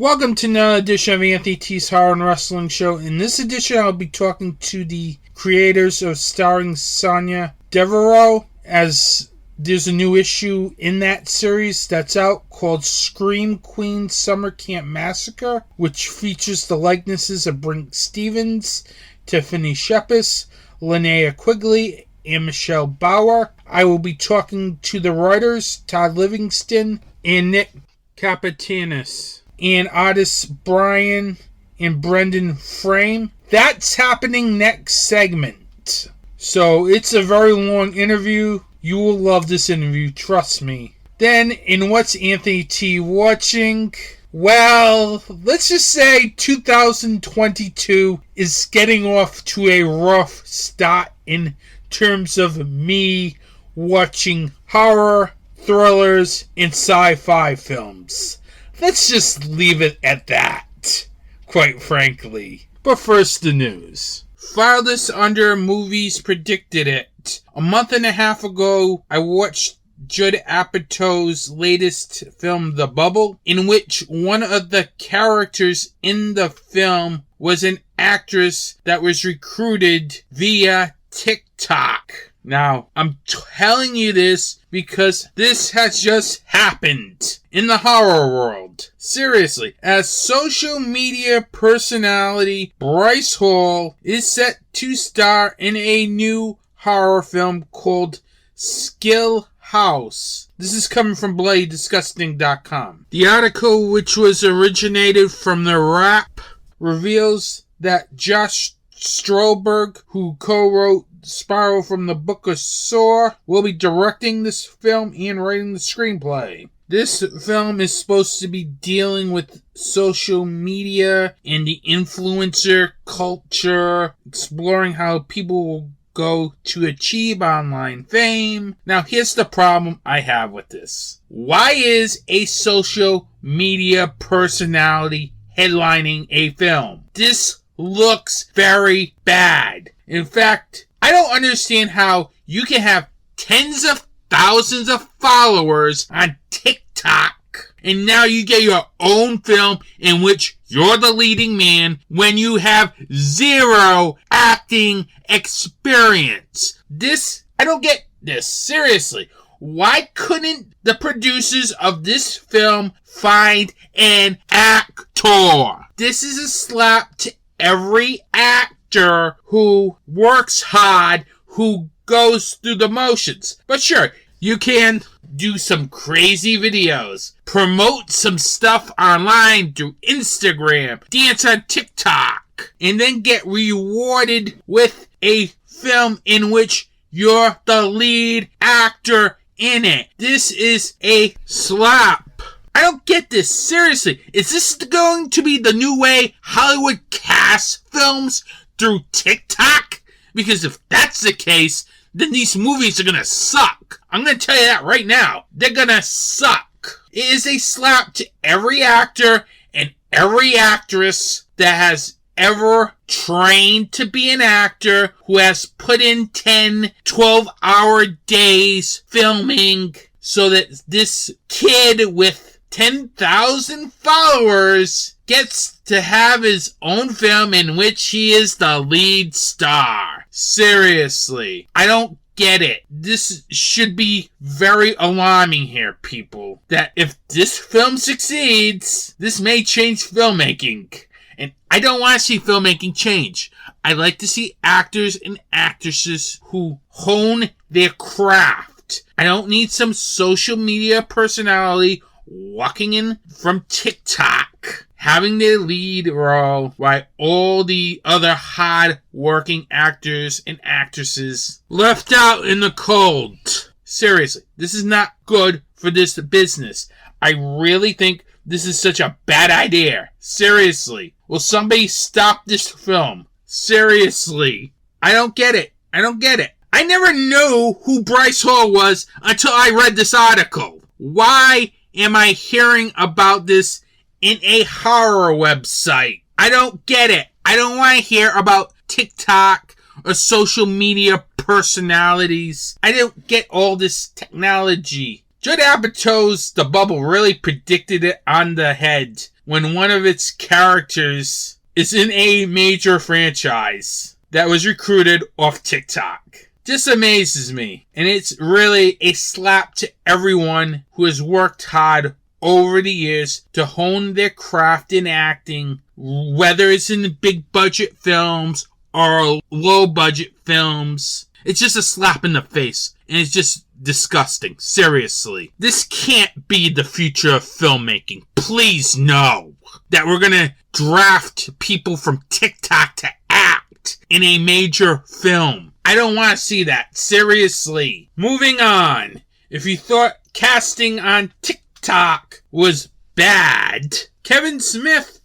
Welcome to another edition of Anthony T's Horror and Wrestling Show. In this edition, I'll be talking to the creators of Starring Sonya Devereaux, as there's a new issue in that series that's out called Scream Queen Summer Camp Massacre, which features the likenesses of Brink Stevens, Tiffany Shepis, Linnea Quigley, and Michelle Bauer. I will be talking to the writers, Todd Livingston and Nick Capitanis, and artists Brian and Brendan Frame. That's happening next segment. So it's a very long interview. You will love this interview, trust me. Then, in What's Anthony T Watching? Well, let's just say 2022 is getting off to a rough start in terms of me watching horror, thrillers, and sci-fi films. Let's just leave it at that, quite frankly. But first, the news. File this under Movies Predicted It. A month and a half ago, I watched Judd Apatow's latest film, The Bubble, in which one of the characters in the film was an actress that was recruited via TikTok. Now, I'm telling you this because this has just happened in the horror world. Seriously, as social media personality Bryce Hall is set to star in a new horror film called Skill House. This is coming from BloodyDisgusting.com. The article, which was originated from The Wrap, reveals that Josh Stolberg, who co-wrote Spiral from the Book of Saw, will be directing this film and writing the screenplay. This film is supposed to be dealing with social media and the influencer culture, exploring how people will go to achieve online fame. Now, here's the problem I have with this. Why is a social media personality headlining a film? This looks very bad. In fact, I don't understand how you can have tens of thousands of followers on TikTok and now you get your own film in which you're the leading man when you have zero acting experience. I don't get this. Seriously. Why couldn't the producers of this film find an actor? This is a slap to every actor who works hard, who goes through the motions. But sure, you can do some crazy videos, promote some stuff online through Instagram, dance on TikTok, and then get rewarded with a film in which you're the lead actor in it. This is a slap. I don't get this. Seriously, is this going to be the new way Hollywood casts films through TikTok? Because if that's the case, then these movies are gonna suck. I'm gonna tell you that right now. They're gonna suck. It is a slap to every actor and every actress that has ever trained to be an actor, who has put in 10, 12-hour days filming so that this kid with 10,000 followers gets to have his own film in which he is the lead star. Seriously, I don't get it. This should be very alarming here, people. That if this film succeeds, this may change filmmaking. And I don't want to see filmmaking change. I like to see actors and actresses who hone their craft. I don't need some social media personality walking in from TikTok, having their lead role, while all the other hard-working actors and actresses left out in the cold. Seriously, this is not good for this business. I really think this is such a bad idea. Seriously. Will somebody stop this film? Seriously. I don't get it. I never knew who Bryce Hall was until I read this article. Why am I hearing about this in a horror website? I don't get it. I don't want to hear about TikTok or social media personalities. I don't get all this technology. Judd Apatow's The Bubble really predicted it on the head when one of its characters is in a major franchise that was recruited off TikTok. Just amazes me. And it's really a slap to everyone who has worked hard over the years to hone their craft in acting, whether it's in big budget films or low budget films. It's just a slap in the face. And it's just disgusting. Seriously. This can't be the future of filmmaking. Please no. That we're gonna draft people from TikTok to act in a major film. I don't want to see that. Seriously. Moving on. If you thought casting on TikTok was bad, Kevin Smith,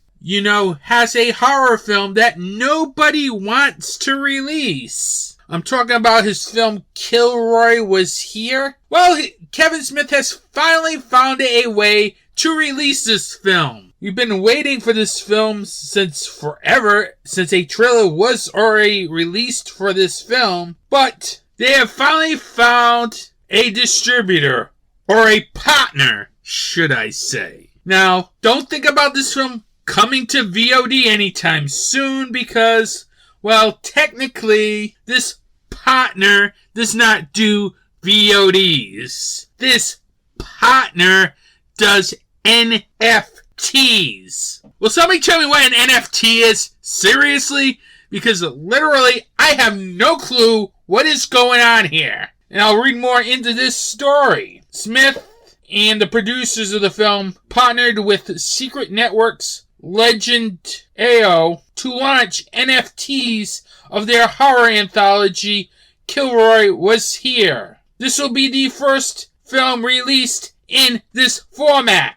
has a horror film that nobody wants to release. I'm talking about his film Kilroy Was Here. Well, Kevin Smith has finally found a way to release this film. We've been waiting for this film since forever, since a trailer was already released for this film, but they have finally found a distributor, or a partner, should I say. Now, don't think about this film coming to VOD anytime soon because, well, technically, this partner does not do VODs. This partner does NFTs. Will somebody tell me what an NFT is? Seriously? Because literally, I have no clue what is going on here. And I'll read more into this story. Smith and the producers of the film partnered with Secret Networks legend AO to launch NFTs of their horror anthology, Kilroy Was Here. This will be the first film released in this format.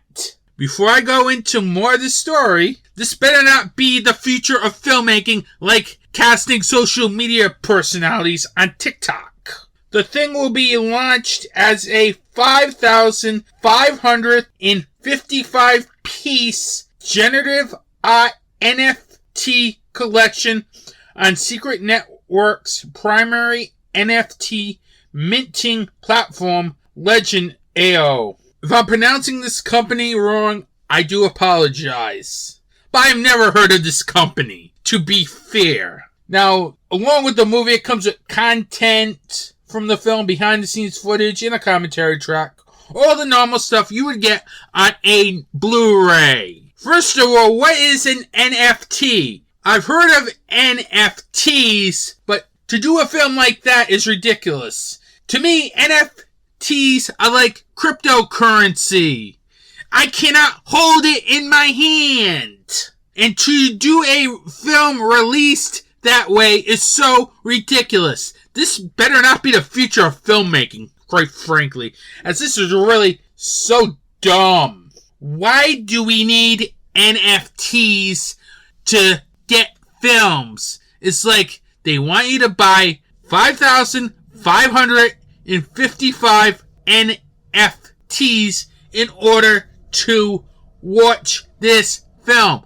Before I go into more of the story, this better not be the future of filmmaking like casting social media personalities on TikTok. The thing will be launched as a 5,555-piece generative art NFT collection on Secret Networks' primary NFT minting platform, Legend AO. If I'm pronouncing this company wrong, I do apologize. But I've never heard of this company, to be fair. Now, along with the movie, it comes with content from the film, behind-the-scenes footage, and a commentary track. All the normal stuff you would get on a Blu-ray. First of all, what is an NFT? I've heard of NFTs, but to do a film like that is ridiculous. To me, NFTs are like cryptocurrency. I cannot hold it in my hand. And to do a film released that way is so ridiculous. This better not be the future of filmmaking, quite frankly, as this is really so dumb. Why do we need NFTs to get films? It's like they want you to buy 5,555 NFTs in order to watch this film.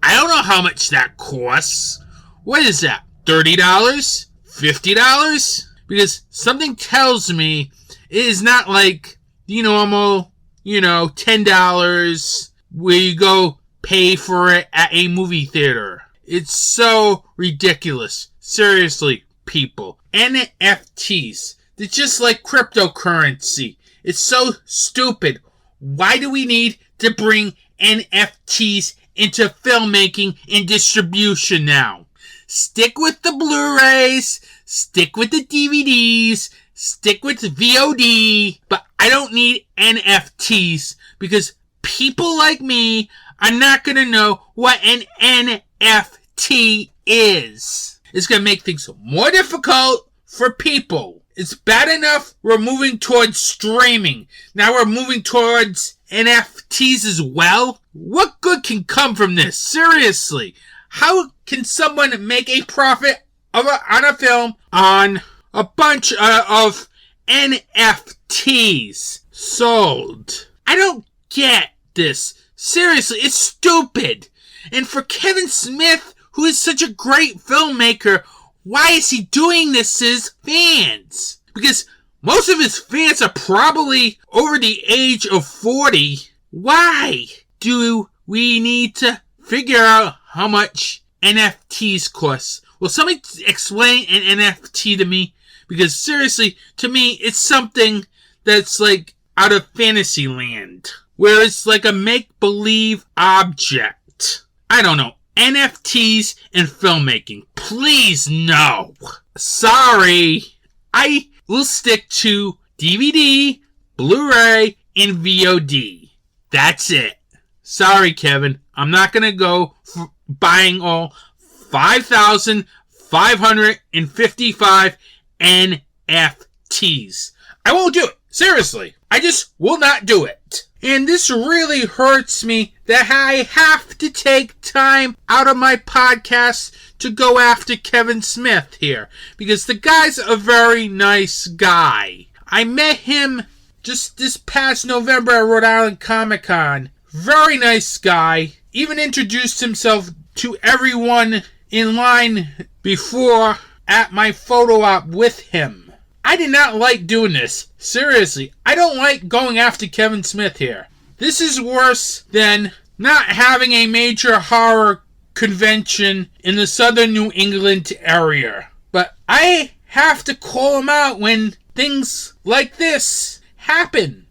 I don't know how much that costs. What is that? $30? $50? Because something tells me it is not like the normal, $10 where you go pay for it at a movie theater. It's so ridiculous. Seriously, people. NFTs. They're just like cryptocurrency. It's so stupid. Why do we need to bring NFTs into filmmaking and distribution now? Stick with the Blu-rays, stick with the DVDs, stick with VOD, but I don't need NFTs because people like me are not going to know what an NFT is. It's going to make things more difficult for people. It's bad enough we're moving towards streaming. Now we're moving towards NFTs as well. What good can come from this? Seriously. How can someone make a profit on a film on a bunch of NFTs sold? I don't get this. Seriously, it's stupid. And for Kevin Smith, who is such a great filmmaker, why is he doing this to his fans? Because Most of his fans are probably over the age of 40. Why do we need to figure out how much NFTs cost? Will somebody explain an NFT to me? Because seriously, to me, it's something that's like out of fantasy land, where it's like a make-believe object. I don't know. NFTs and filmmaking. Please, no. Sorry. I will stick to DVD, Blu-ray, and VOD. That's it. Sorry, Kevin. I'm not going to go buying all 5,555 NFTs. I won't do it. Seriously. I just will not do it. And this really hurts me that I have to take time out of my podcast to go after Kevin Smith here. Because the guy's a very nice guy. I met him just this past November at Rhode Island Comic Con. Very nice guy. Even introduced himself to everyone in line before at my photo op with him. I did not like doing this. Seriously, I don't like going after Kevin Smith here. This is worse than not having a major horror convention in the southern New England area. But I have to call him out when things like this happen.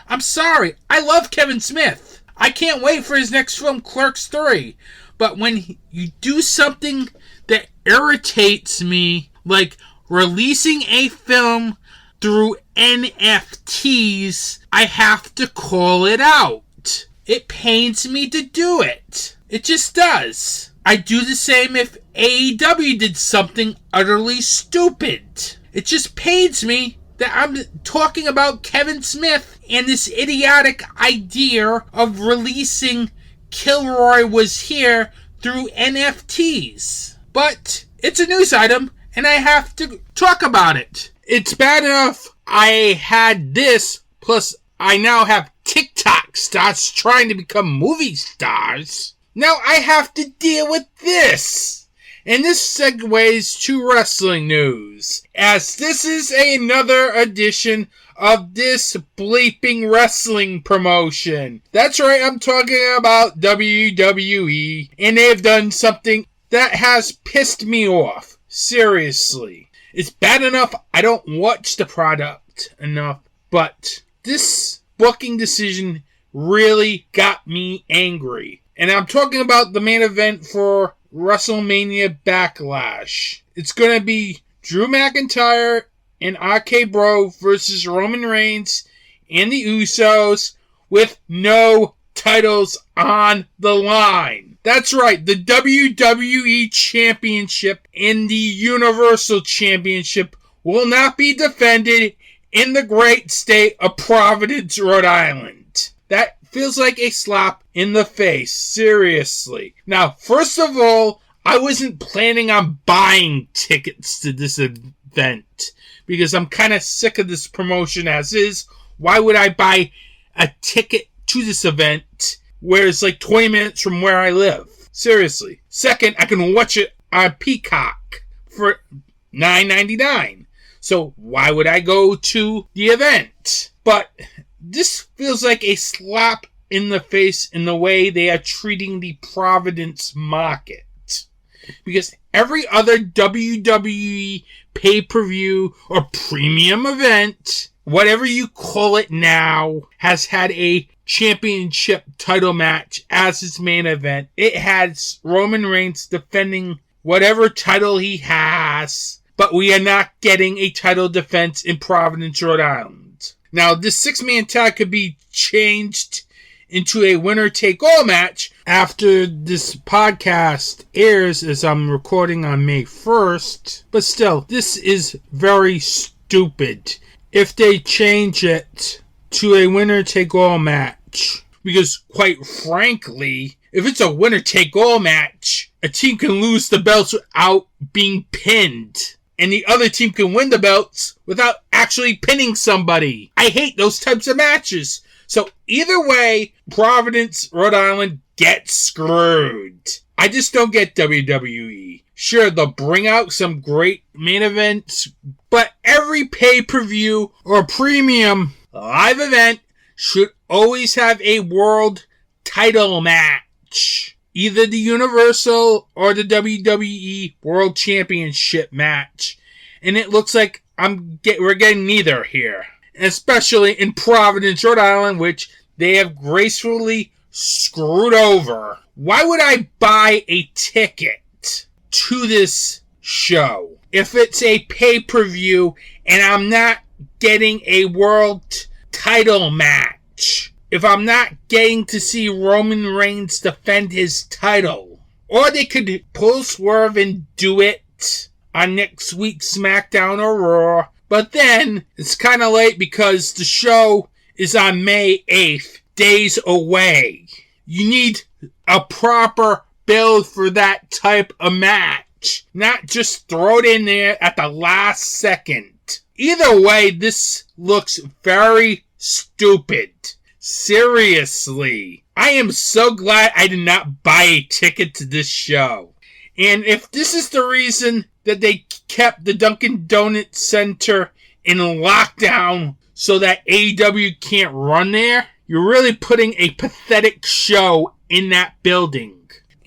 I'm sorry. I love Kevin Smith. I can't wait for his next film, Clerks 3. But when you do something that irritates me, like releasing a film through NFTs, I have to call it out. It pains me to do it. It just does. I'd do the same if AEW did something utterly stupid. It just pains me that I'm talking about Kevin Smith and this idiotic idea of releasing Kilroy Was Here through NFTs. But it's a news item, and I have to talk about it. It's bad enough I had this, plus I now have TikTok stars trying to become movie stars. Now I have to deal with this. And this segues to wrestling news, as this is another edition of this bleeping wrestling promotion. That's right, I'm talking about WWE, and they've done something that has pissed me off. Seriously. It's bad enough I don't watch the product enough, but this booking decision really got me angry. And I'm talking about the main event for WrestleMania Backlash. It's going to be Drew McIntyre and RK Bro versus Roman Reigns and the Usos with no titles on the line. That's right, the WWE Championship and the Universal Championship will not be defended in the great state of Providence, Rhode Island. That feels like a slap in the face, seriously. Now, first of all, I wasn't planning on buying tickets to this event because I'm kind of sick of this promotion as is. Why would I buy a ticket to this event where it's like 20 minutes from where I live? Seriously. Second, I can watch it on Peacock for $9.99. So why would I go to the event? But this feels like a slap in the face in the way they are treating the Providence market. Because every other WWE pay-per-view or premium event, whatever you call it now, has had a championship title match as its main event. It has Roman Reigns defending whatever title he has, but we are not getting a title defense in Providence, Rhode Island. Now, this six-man tag could be changed into a winner-take-all match after this podcast airs, as I'm recording on May 1st. But still, this is very stupid if they change it to a winner-take-all match. Because, quite frankly, if it's a winner-take-all match, a team can lose the belts without being pinned. And the other team can win the belts without actually pinning somebody. I hate those types of matches. So either way, Providence, Rhode Island gets screwed. I just don't get WWE. Sure, they'll bring out some great main events, but every pay-per-view or premium live event should always have a world title match. Either the Universal or the WWE World Championship match. And it looks like we're getting neither here. Especially in Providence, Rhode Island, which they have gracefully screwed over. Why would I buy a ticket to this show if it's a pay-per-view and I'm not getting a world title match? If I'm not getting to see Roman Reigns defend his title? Or they could pull swerve and do it on next week's SmackDown or Raw. But then, it's kind of late because the show is on May 8th, days away. You need a proper build for that type of match. Not just throw it in there at the last second. Either way, this looks very stupid. Seriously. I am so glad I did not buy a ticket to this show. And if this is the reason that they kept the Dunkin' Donuts Center in lockdown so that AEW can't run there, you're really putting a pathetic show in that building.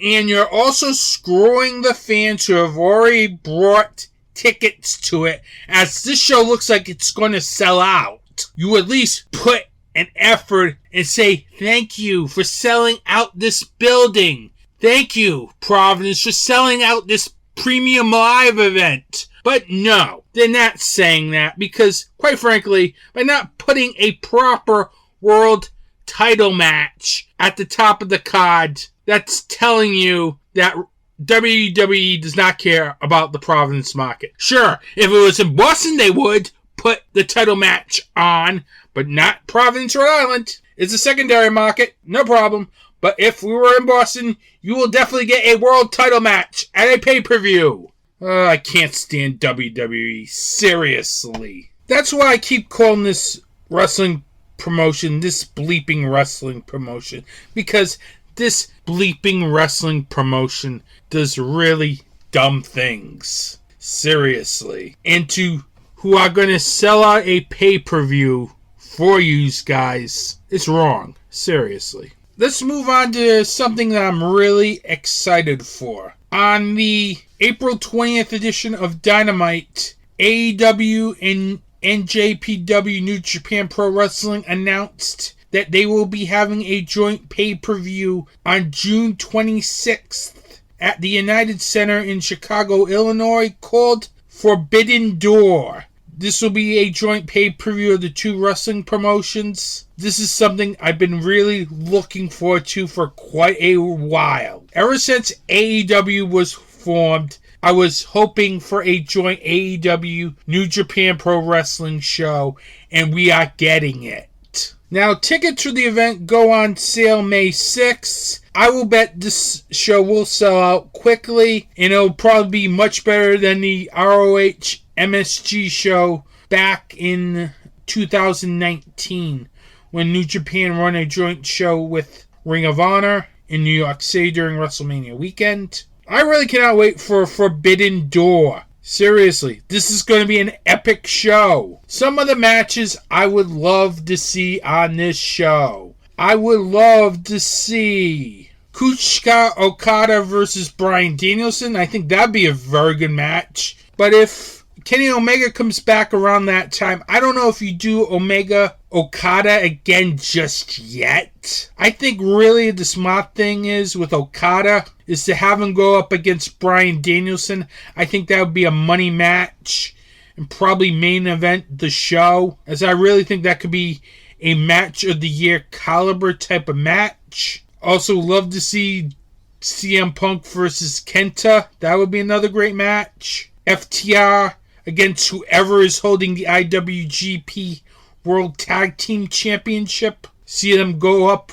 And you're also screwing the fans who have already bought tickets to it, as this show looks like it's going to sell out. You at least put an effort and say thank you for selling out this building. Thank you, Providence, for selling out this premium live event. But no, they're not saying that because, quite frankly, by not putting a proper world title match at the top of the card, that's telling you that WWE does not care about the Providence market. Sure, if it was in Boston, they would put the title match on, but not Providence, Rhode Island. It's a secondary market, no problem. But if we were in Boston, you will definitely get a world title match at a pay-per-view. I can't stand WWE. Seriously. That's why I keep calling this wrestling promotion, this bleeping wrestling promotion. Because this bleeping wrestling promotion does really dumb things. Seriously. And to who are going to sell out a pay-per-view for you guys, it's wrong. Seriously. Let's move on to something that I'm really excited for. On the April 20th edition of Dynamite, AEW and NJPW New Japan Pro Wrestling announced that they will be having a joint pay-per-view on June 26th at the United Center in Chicago, Illinois, called Forbidden Door. This will be a joint pay-per-view of the two wrestling promotions. This is something I've been really looking forward to for quite a while. Ever since AEW was formed, I was hoping for a joint AEW New Japan Pro Wrestling show, and we are getting it. Now, tickets for the event go on sale May 6th. I will bet this show will sell out quickly, and it'll probably be much better than the ROH MSG show back in 2019 when New Japan run a joint show with Ring of Honor in New York City during WrestleMania weekend. I really cannot wait for Forbidden Door. Seriously, this is going to be an epic show. Some of the matches I would love to see on this show. I would love to see Kuchika Okada versus Bryan Danielson. I think that'd be a very good match. But if Kenny Omega comes back around that time, I don't know if you do Omega Okada again just yet. I think really the smart thing is with Okada is to have him go up against Bryan Danielson. I think that would be a money match and probably main event the show, as I really think that could be a match of the year caliber type of match. Also love to see CM Punk versus Kenta. That would be another great match. FTR against whoever is holding the IWGP World Tag Team Championship. See them go up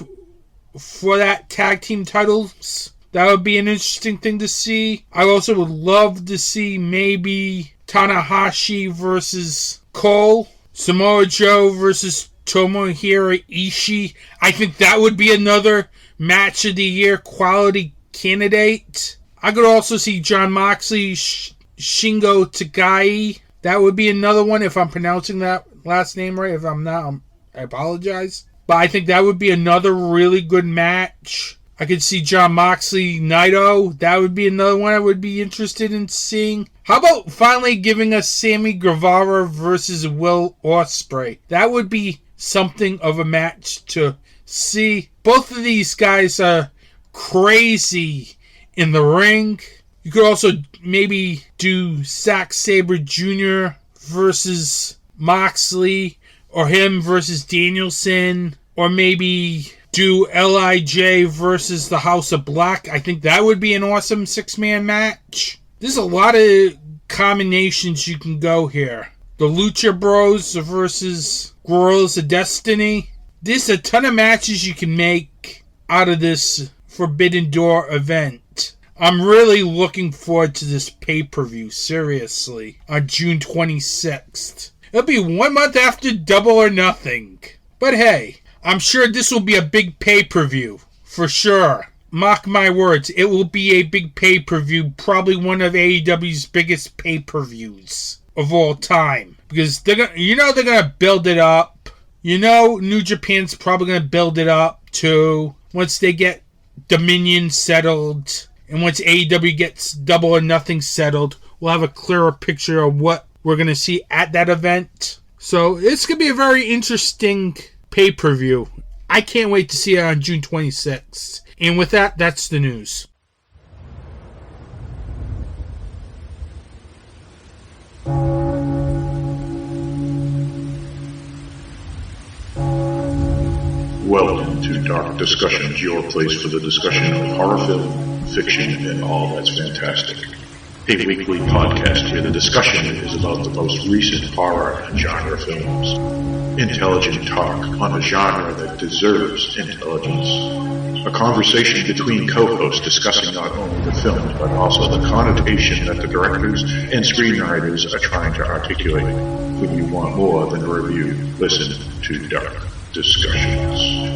for that tag team titles. That would be an interesting thing to see. I also would love to see maybe Tanahashi versus Cole. Samoa Joe versus Tomohiro Ishii. I think that would be another match of the year quality candidate. I could also see Jon Moxley, Shingo Takagi That would be another one if I'm pronouncing that last name right. If I'm not, I apologize. But I think that would be another really good match. I could see Jon Moxley, Naito. That would be another one I would be interested in seeing. How about finally giving us Sammy Guevara versus Will Ospreay? That would be something of a match to see. Both of these guys are crazy in the ring. You could also maybe do Zack Sabre Jr. versus Moxley, or him versus Danielson, or maybe do LIJ versus the House of Black. I think that would be an awesome 6-man match. There's a lot of combinations you can go here. The Lucha Bros versus Guerrillas of Destiny. There's a ton of matches you can make out of this Forbidden Door event. I'm really looking forward to this pay-per-view, seriously, on June 26th. It'll be 1 month after Double or Nothing. But hey, I'm sure this will be a big pay-per-view, for sure. Mark my words, it will be a big pay-per-view, probably one of AEW's biggest pay-per-views of all time. Because they're gonna build it up. You know New Japan's probably gonna build it up too. Once they get Dominion settled, and once AEW gets Double or Nothing settled, we'll have a clearer picture of what we're gonna see at that event. So it's gonna be a very interesting pay-per-view. I can't wait to see it on June 26th. And with that, that's the news. Welcome to Dark Discussions, your place for the discussion of horror film, fiction, and all that's fantastic. A weekly podcast where the discussion is about the most recent horror and genre films. Intelligent talk on a genre that deserves intelligence. A conversation between co-hosts discussing not only the film, but also the connotation that the directors and screenwriters are trying to articulate. When you want more than a review, listen to Dark Discussions.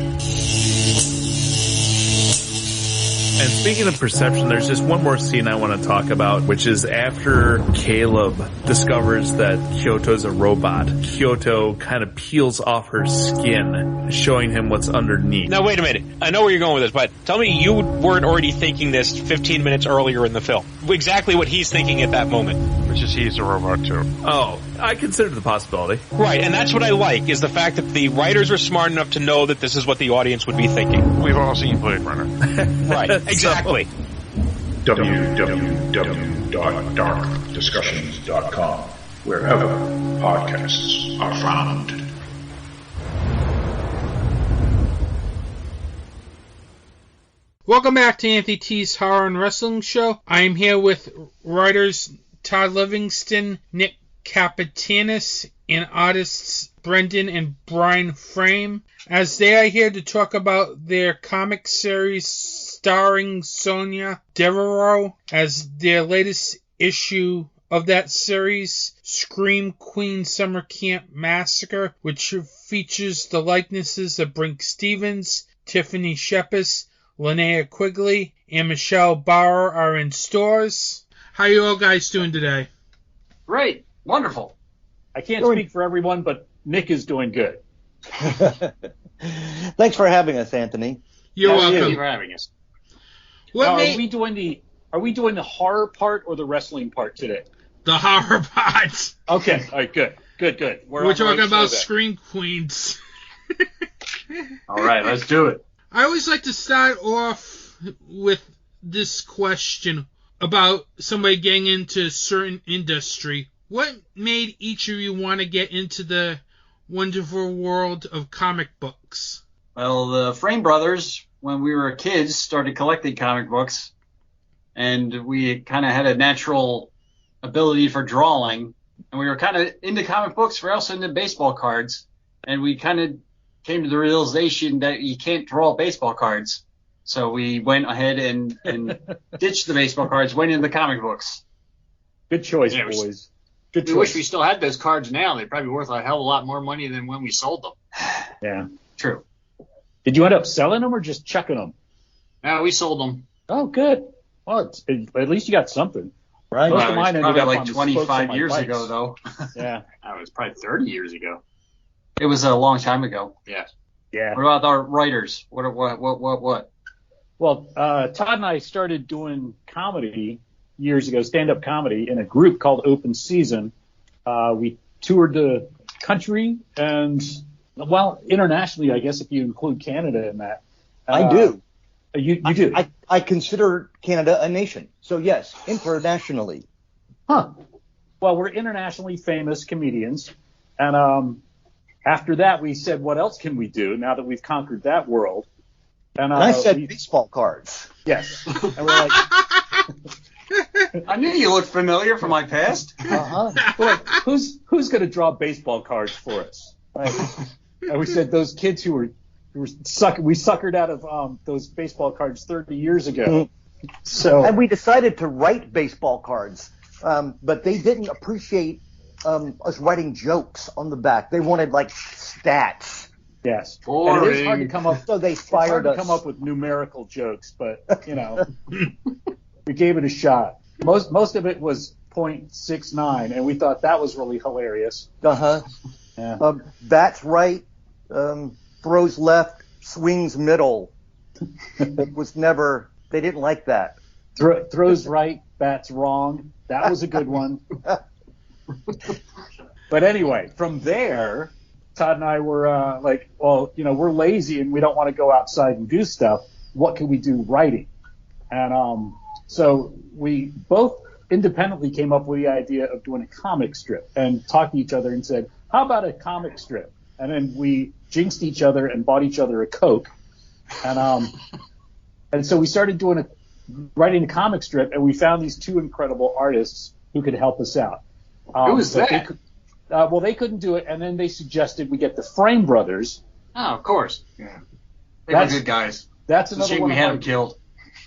And speaking of perception, there's just one more scene I want to talk about, which is after Caleb discovers that Kyoto's a robot. Kyoto kind of peels off her skin, showing him what's underneath. Now, wait a minute. I know where you're going with this, but tell me you weren't already thinking this 15 minutes earlier in the film. Exactly what he's thinking at that moment. Which is he's a robot, too. Oh, I considered the possibility. Right, and that's what I like, is the fact that the writers are smart enough to know that this is what the audience would be thinking. We've all seen Blade Runner. Right, exactly. www.darkdiscussions.com, wherever podcasts are found. Welcome back to Anthony T's Horror and Wrestling Show. I am here with writers Todd Livingston, Nick Capitanis, and artists Brendan and Brian Frame, as they are here to talk about their comic series starring Sonia Devereaux, as their latest issue of that series, Scream Queen Summer Camp Massacre, which features the likenesses of Brink Stevens, Tiffany Shepis, Linnea Quigley, and Michelle Bauer are in stores. How you all guys doing today? Great. Wonderful. I can't speak for everyone, but Nick is doing good. Thanks for having us, Anthony. You're welcome. Thank you for having us. Are we doing the horror part or the wrestling part today? The horror part. Okay. All right, good. We're talking about Scream Queens. All right, let's do it. I always like to start off with this question about somebody getting into a certain industry. What made each of you want to get into the wonderful world of comic books? Well, the Frame brothers, when we were kids, started collecting comic books, and we kind of had a natural ability for drawing, and we were kind of into comic books. We're also into baseball cards, and we kind of came to the realization that you can't draw baseball cards. So we went ahead and ditched the baseball cards, went into the comic books. Good choice, boys. Good choice. We wish we still had those cards now. They'd probably be worth a hell of a lot more money than when we sold them. Yeah. True. Did you end up selling them or just chucking them? No, we sold them. Oh, good. Well, at least you got something. Right. Most of mine ended probably up like on the spokes 25 of my years bikes. ago, though. Yeah. That was probably 30 years ago. It was a long time ago. Yeah. Yeah. What about our writers? What? Well, Todd and I started doing comedy years ago, stand-up comedy, in a group called Open Season. We toured the country and, well, internationally, I guess, if you include Canada in that. I do. You do? I consider Canada a nation. So, yes, internationally. Huh. Well, we're internationally famous comedians. And after that, we said, what else can we do now that we've conquered that world? And I said baseball cards. Yes. And we're like... I knew you looked familiar from my past. Uh-huh. We're like, who's going to draw baseball cards for us? Right. And we said those kids who were we suckered out of those baseball cards 30 years ago. Mm-hmm. So, and we decided to write baseball cards, but they didn't appreciate us writing jokes on the back. They wanted like stats. Yes. Boring. And it is hard to come up. So they fired us. Come up with numerical jokes, but we gave it a shot. Most of it was 0.69, and we thought that was really hilarious. Uh-huh. Yeah. Bats right, throws left, swings middle. It was never. They didn't like that. Throws right, bats wrong. That was a good one. But anyway, from there, Todd and I were like, well, we're lazy and we don't want to go outside and do stuff. What can we do writing? And so we both independently came up with the idea of doing a comic strip and talked to each other and said, how about a comic strip? And then we jinxed each other and bought each other a Coke. And so we started writing a comic strip, and we found these two incredible artists who could help us out. Who was that? They couldn't do it, and then they suggested we get the Frame Brothers. Oh, of course. Yeah. They were good guys. That's It's a another shame one. we had them killed.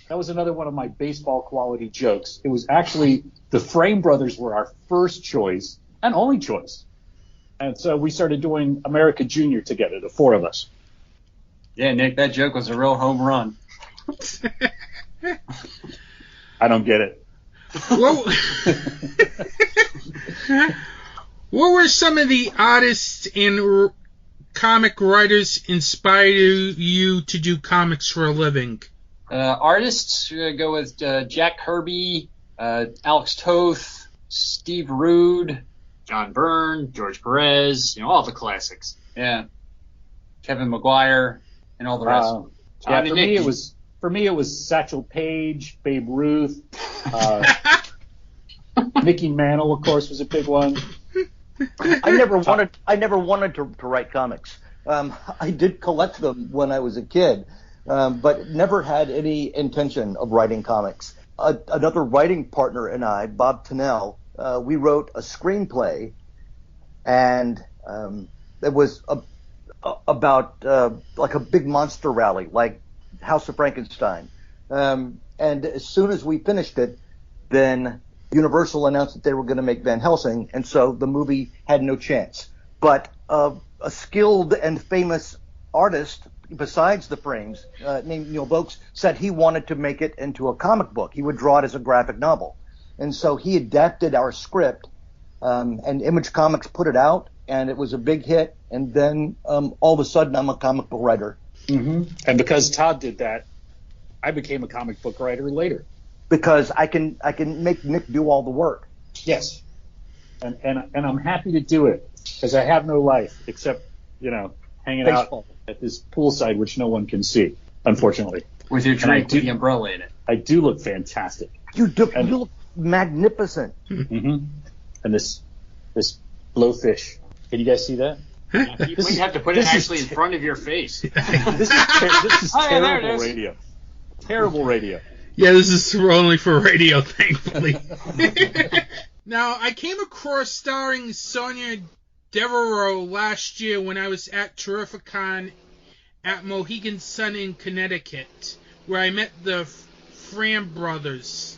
That was another one of my baseball quality jokes. It was actually the Frame Brothers were our first choice and only choice. And so we started doing America Junior together, the four of us. Yeah, Nick, that joke was a real home run. I don't get it. What were some of the artists and comic writers inspired you to do comics for a living? Artists, go with Jack Kirby, Alex Toth, Steve Rude, John Byrne, George Perez, all the classics. Yeah, Kevin McGuire, and all the rest. For me, it was Satchel Paige, Babe Ruth, Mickey Mantle, of course, was a big one. I never wanted to write comics. I did collect them when I was a kid, but never had any intention of writing comics. Another writing partner and I, Bob Tennell, we wrote a screenplay, and it was about like a big monster rally, like House of Frankenstein. And as soon as we finished it, then Universal announced that they were going to make Van Helsing, and so the movie had no chance. But a skilled and famous artist, besides the frames, named Neil Vokes, said he wanted to make it into a comic book. He would draw it as a graphic novel. And so he adapted our script, and Image Comics put it out, and it was a big hit. And then all of a sudden, I'm a comic book writer. Mm-hmm. And because Todd did that, I became a comic book writer later. Because I can make Nick do all the work. Yes, and I'm happy to do it because I have no life except hanging Baseball. out at this poolside, which no one can see, unfortunately. With your drink with the umbrella in it. I do look fantastic. You look magnificent. Mm-hmm. And this blowfish. Can you guys see that? We have to put it actually in front of your face. This is terrible is. radio. Terrible radio. Yeah, this is only for radio, thankfully. Now, I came across starring Sonia Devereaux last year when I was at Terrificon at Mohegan Sun in Connecticut, where I met the Fram brothers.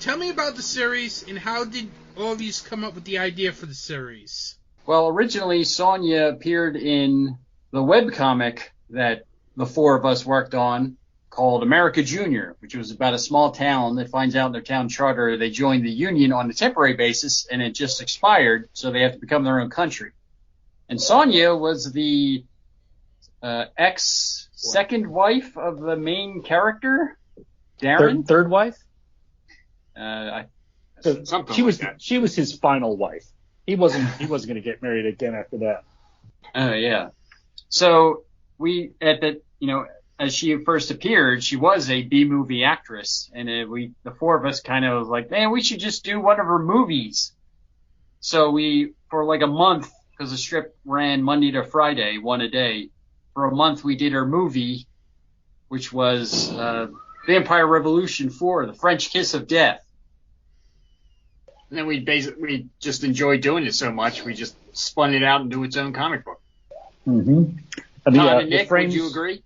Tell me about the series, and how did all of you come up with the idea for the series? Well, originally, Sonia appeared in the webcomic that the four of us worked on, called America Junior, which was about a small town that finds out in their town charter they joined the Union on a temporary basis, and it just expired, so they have to become their own country. And Sonya was the ex-second wife of the main character, Darren. Third wife? Something she like was that. she was his final wife. He wasn't going to get married again after that. Oh, yeah. So as she first appeared, she was a B-movie actress, and the four of us kind of was like, man, we should just do one of her movies. So for like a month, because the strip ran Monday to Friday, one a day, for a month we did her movie, which was Vampire Revolution 4, The French Kiss of Death. And then we just enjoyed doing it so much, we just spun it out into its own comic book. Mm-hmm. Todd and Nick, would you agree?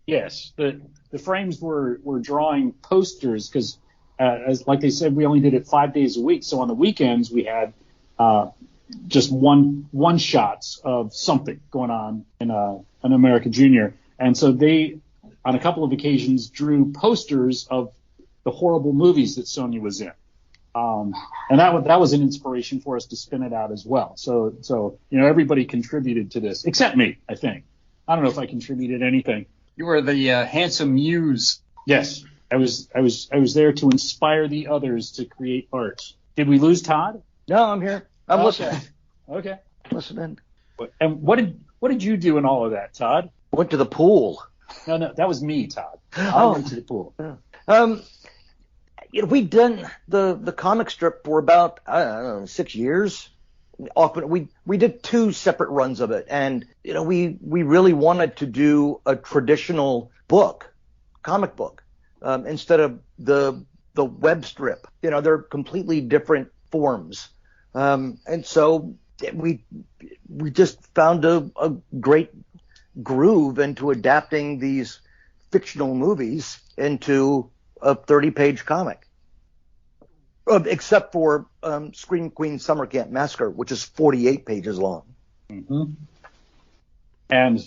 Yes, the frames were drawing posters because, as like they said, we only did it 5 days a week. So on the weekends we had just one shots of something going on in an American Junior, and so they on a couple of occasions drew posters of the horrible movies that Sonya was in. And that was an inspiration for us to spin it out as well. So everybody contributed to this except me, I think. I don't know if I contributed anything. You were the handsome muse. Yes, I was there to inspire the others to create art. Did we lose Todd? No, I'm here. I'm listening. Okay. Listening. And what did you do in all of that, Todd? Went to the pool. No, that was me, Todd. I went to the pool. We'd done the comic strip for about, I don't know, 6 years. Often we did 2 separate runs of it, and we really wanted to do a traditional comic book, instead of the web strip. They're completely different forms, and so we just found a great groove into adapting these fictional movies into a 30-page comic. Except for Scream Queen Summer Camp Massacre, which is 48 pages long. Mm-hmm. And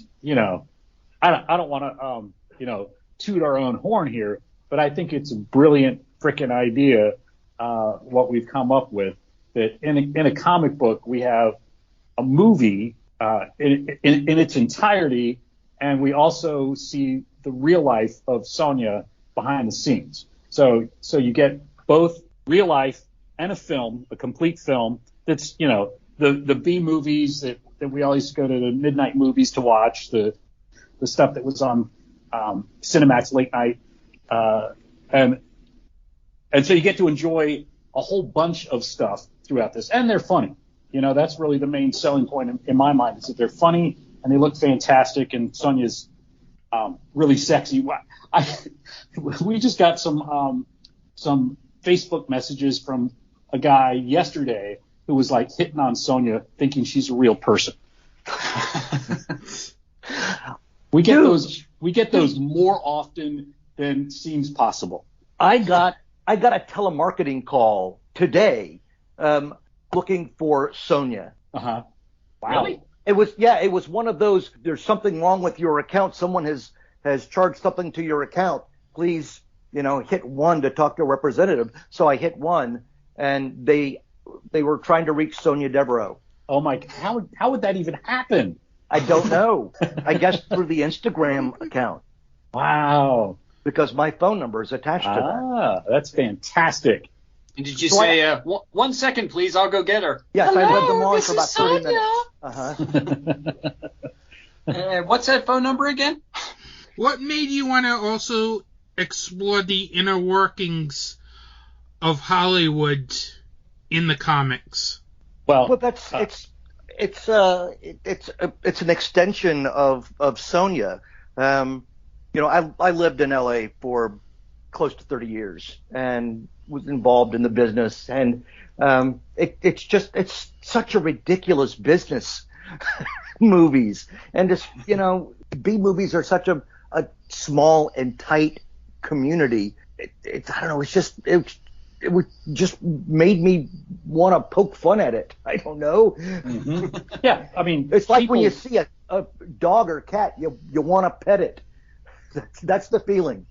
I don't want to toot our own horn here, but I think it's a brilliant freaking idea what we've come up with. That in a comic book we have a movie in its entirety, and we also see the real life of Sonya behind the scenes. So you get both real life and a film, a complete film that's, the B movies that we always go to the midnight movies to watch, the stuff that was on Cinemax late night. And so you get to enjoy a whole bunch of stuff throughout this. And they're funny. That's really the main selling point in my mind, is that they're funny and they look fantastic, and Sonya's really sexy. We just got some Facebook messages from a guy yesterday who was like hitting on Sonya, thinking she's a real person. We get those more often than seems possible. I got a telemarketing call today, looking for Sonya. Uh-huh. Wow. Really? It was one of those, there's something wrong with your account. Someone has charged something to your account. Please, hit 1 to talk to a representative. So I hit 1, and they were trying to reach Sonya Devereaux. Oh my! How would that even happen? I don't know. I guess through the Instagram account. Wow. Because my phone number is attached to that. Ah, that's fantastic. And did you say, 1 second, please, I'll go get her? Yes, Hello, I led them on this for about is 30 Sonya. minutes. What's that phone number again? What made you want to also explore the inner workings of Hollywood in the comics? Well, that's it's an extension of Sonya. I lived in LA for close to 30 years and was involved in the business, and it's such a ridiculous business. Movies, and just B movies are such a small and tight community. I don't know. It just made me want to poke fun at it. I don't know. Mm-hmm. Yeah, I mean, it's like when you see a dog or cat, you want to pet it. That's the feeling.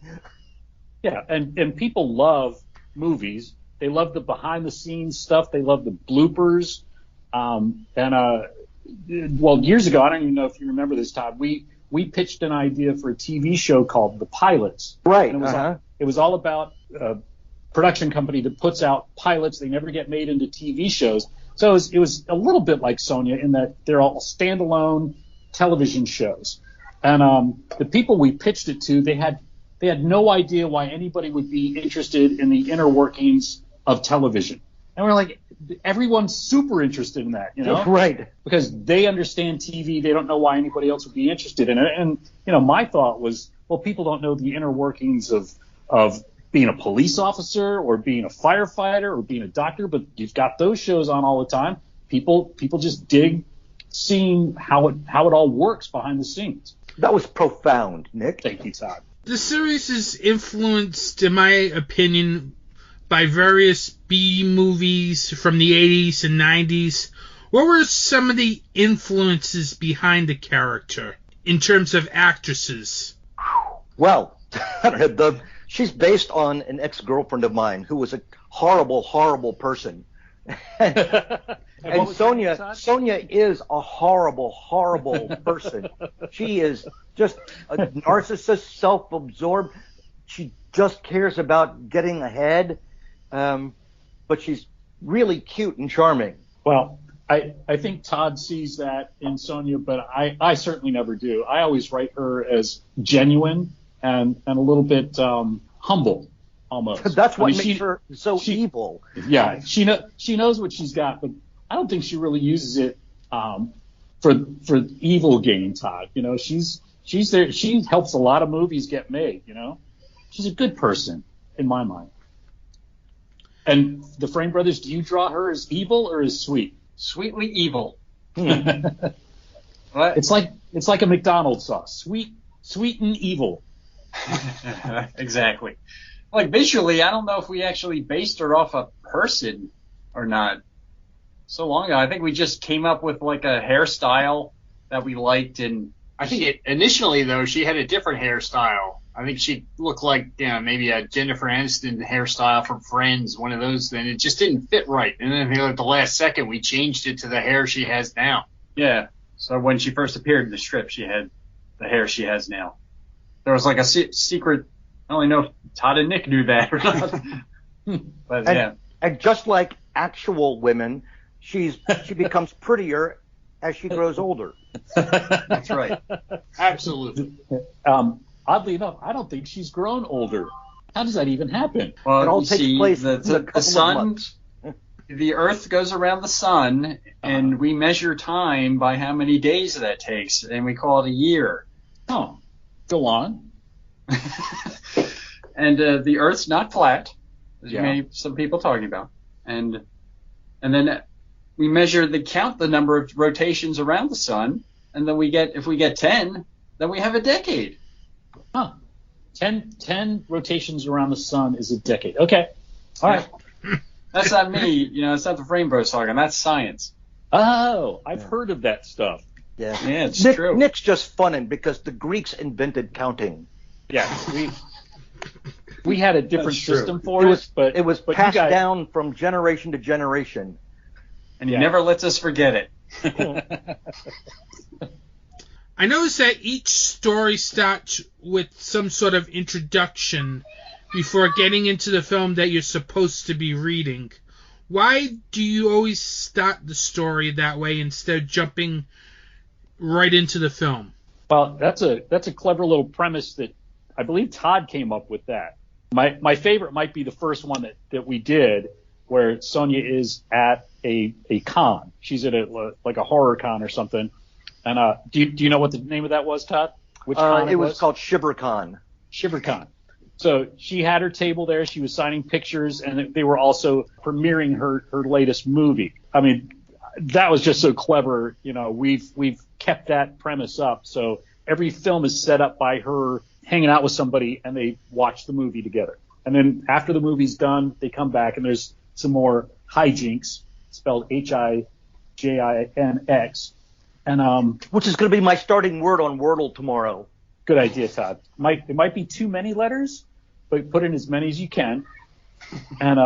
Yeah, and people love movies. They love the behind the scenes stuff. They love the bloopers. Years ago, I don't even know if you remember this, Todd. We pitched an idea for a TV show called The Pilots. Right. And it was all about a production company that puts out pilots. They never get made into TV shows. So it was a little bit like Sonia in that they're all standalone television shows. And the people we pitched it to, they had no idea why anybody would be interested in the inner workings of television. And we're like, everyone's super interested in that, you know? Right. Because they understand TV. They don't know why anybody else would be interested in it. And, my thought was, well, people don't know the inner workings of being a police officer or being a firefighter or being a doctor, but you've got those shows on all the time. People just dig seeing how it all works behind the scenes. That was profound, Nick. Thank you, Todd. The series is influenced, in my opinion, by various B movies from the 80s and 90s. What were some of the influences behind the character in terms of actresses? Well, she's based on an ex-girlfriend of mine who was a horrible, horrible person. And Sonia is a horrible, horrible person. She is just a narcissist, self-absorbed. She just cares about getting ahead. But she's really cute and charming. Well, I think Todd sees that in Sonia, but I certainly never do. I always write her as genuine and a little bit humble, almost. That's what makes her so evil. Yeah, she knows what she's got, but I don't think she really uses it for evil gain, Todd. She's there. She helps a lot of movies get made. She's a good person in my mind. And the Frame Brothers, do you draw her as evil or as sweet? Sweetly evil. What? It's like a McDonald's sauce. Sweet and evil. Exactly. Like visually, I don't know if we actually based her off a person or not. So long ago, I think we just came up with like a hairstyle that we liked, and I think initially though she had a different hairstyle. I think she looked like maybe a Jennifer Aniston hairstyle from Friends, one of those. Then it just didn't fit right, and then at the last second we changed it to the hair she has now. Yeah. So when she first appeared in the strip, she had the hair she has now. There was like a secret. I don't know if Todd and Nick knew that or not. But and just like actual women, she becomes prettier as she grows older. That's right. Absolutely. Oddly enough, I don't think she's grown older. How does that even happen? Well, it all takes place the sun. The Earth goes around the sun, and we measure time by how many days that takes, and we call it a year. Oh, go on. And the Earth's not flat, as some people talking about, and then we measure count the number of rotations around the sun, and then if we get 10, then we have a decade. Huh. 10 rotations around the sun is a decade. Okay. All right. That's not me. It's not the Frame Bros talking. That's science. Oh, I've heard of that stuff. Yeah, it's true. Nick's just funning because the Greeks invented counting. Yeah, we had a different system for it, but it was passed down from generation to generation. And he never lets us forget it. I noticed that each story starts with some sort of introduction before getting into the film that you're supposed to be reading. Why do you always start the story that way instead of jumping right into the film? Well, that's a clever little premise that I believe Todd came up with that. My favorite might be the first one that we did, where Sonia is at a con. She's at a horror con or something. And do you know what the name of that was, Todd? Which con it was called ShiverCon. ShiverCon. So she had her table there. She was signing pictures, and they were also premiering her latest movie. I mean, that was just so clever. We've kept that premise up. So every film is set up by her hanging out with somebody, and they watch the movie together. And then after the movie's done, they come back, and there's some more hijinks, spelled Hijinx. And which is going to be my starting word on Wordle tomorrow. Good idea, Todd. It might be too many letters, but put in as many as you can. And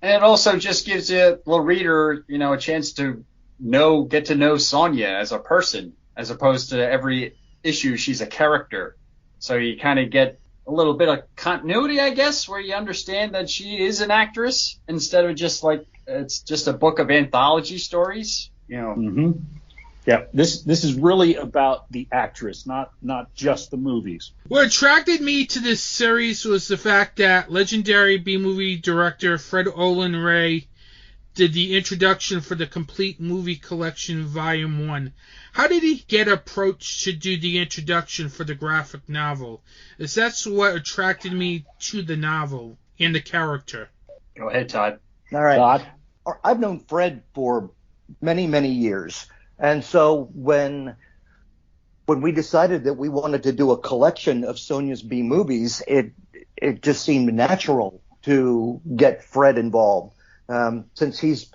and it also just gives the reader, a chance to get to know Sonya as a person, as opposed to every issue she's a character. So you kind of get a little bit of continuity, I guess, where you understand that she is an actress instead of just like it's just a book of anthology stories. Mm-hmm. Yeah, this is really about the actress, not just the movies. What attracted me to this series was the fact that legendary B-movie director Fred Olen Ray did the introduction for the complete movie collection Volume 1. How did he get approached to do the introduction for the graphic novel? As that's what attracted me to the novel and the character. Go ahead, Todd. All right. Todd? I've known Fred for many, many years. And so when we decided that we wanted to do a collection of Sonya's B movies, it just seemed natural to get Fred involved. Since he's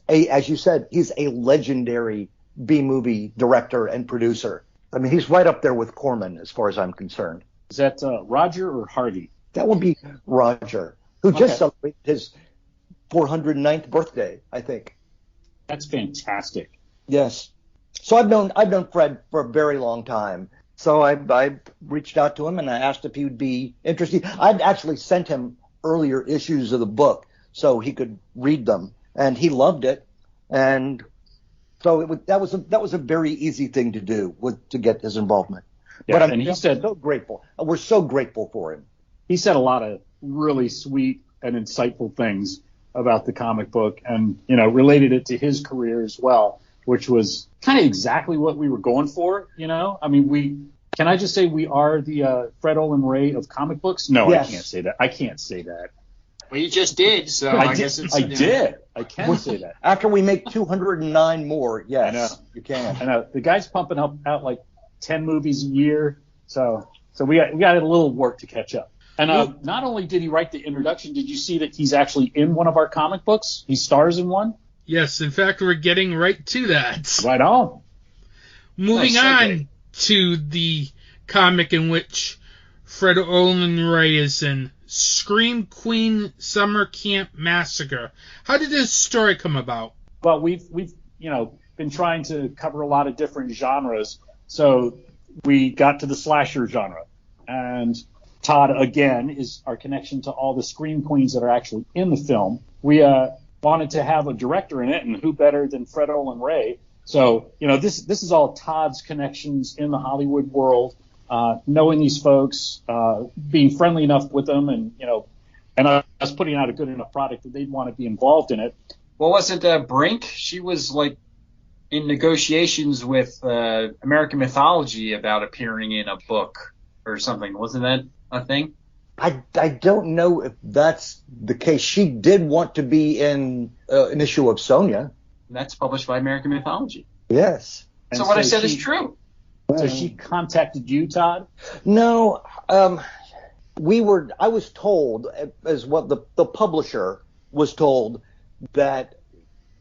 as you said, he's a legendary B movie director and producer. I mean, he's right up there with Corman as far as I'm concerned. Is that Roger or Harvey? That would be Roger, who just celebrated his 409th birthday, I think. That's fantastic. Yes. So I've known Fred for a very long time. So I reached out to him and I asked if he would be interested. I'd actually sent him earlier issues of the book so he could read them, and he loved it. And so that was a very easy thing to do, to get his involvement. Yeah, but and he said so grateful. We're so grateful for him. He said a lot of really sweet and insightful things about the comic book, and related it to his career as well, which was kind of exactly what we were going for. I mean, can I just say we are the Fred Olen Ray of comic books? No, yes. I can't say that. Well, you just did, so I guess it's... I did. I can say that. After we make 209 more, yes, I know. you can. I know. The guy's pumping out like 10 movies a year, so we got a little work to catch up. And not only did he write the introduction, did you see that he's actually in one of our comic books? He stars in one? Yes, in fact, we're getting right to that. Right on. Moving on to the comic in which Fred Olen Ray is in, Scream Queen Summer Camp Massacre. How did this story come about? Well, we've been trying to cover a lot of different genres, so we got to the slasher genre. And Todd, again, is our connection to all the Scream Queens that are actually in the film. We wanted to have a director in it, and who better than Fred Olen Ray? So, this is all Todd's connections in the Hollywood world, knowing these folks, being friendly enough with them, and us putting out a good enough product that they'd want to be involved in it. Well, wasn't Brink? She was like in negotiations with American Mythology about appearing in a book or something. Wasn't that a thing? I don't know if that's the case. She did want to be in an issue of Sonya. That's published by American Mythology. Yes. So what I said is true. So she contacted you, Todd? No. I was told, as what the publisher was told, that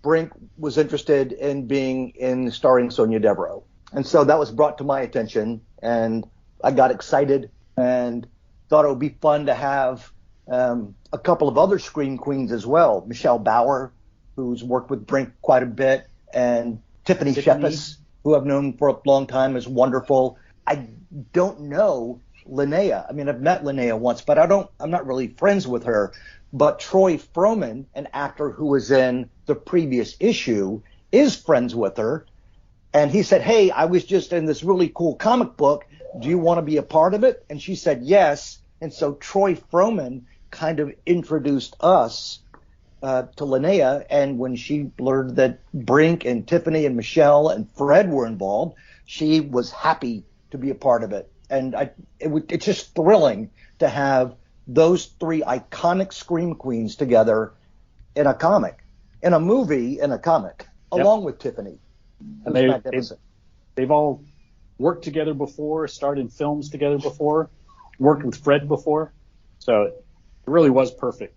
Brink was interested in being in starring Sonya Devereaux. And so that was brought to my attention, and I got excited and thought it would be fun to have a couple of other Scream Queens as well. Michelle Bauer, who's worked with Brink quite a bit, and Tiffany Shepis, who I've known for a long time, is wonderful. I don't know Linnea. I mean, I've met Linnea once, but I'm not really friends with her. But Troy Froman, an actor who was in the previous issue, is friends with her. And he said, hey, I was just in this really cool comic book. Do you want to be a part of it? And she said yes. And so Troy Froman kind of introduced us to Linnea. And when she learned that Brink and Tiffany and Michelle and Fred were involved, she was happy to be a part of it. And it's just thrilling to have those three iconic Scream Queens together in a comic, in a movie, in a comic, along with Tiffany. And they've all worked together before, starred in films together before, worked with Fred before. So it really was perfect.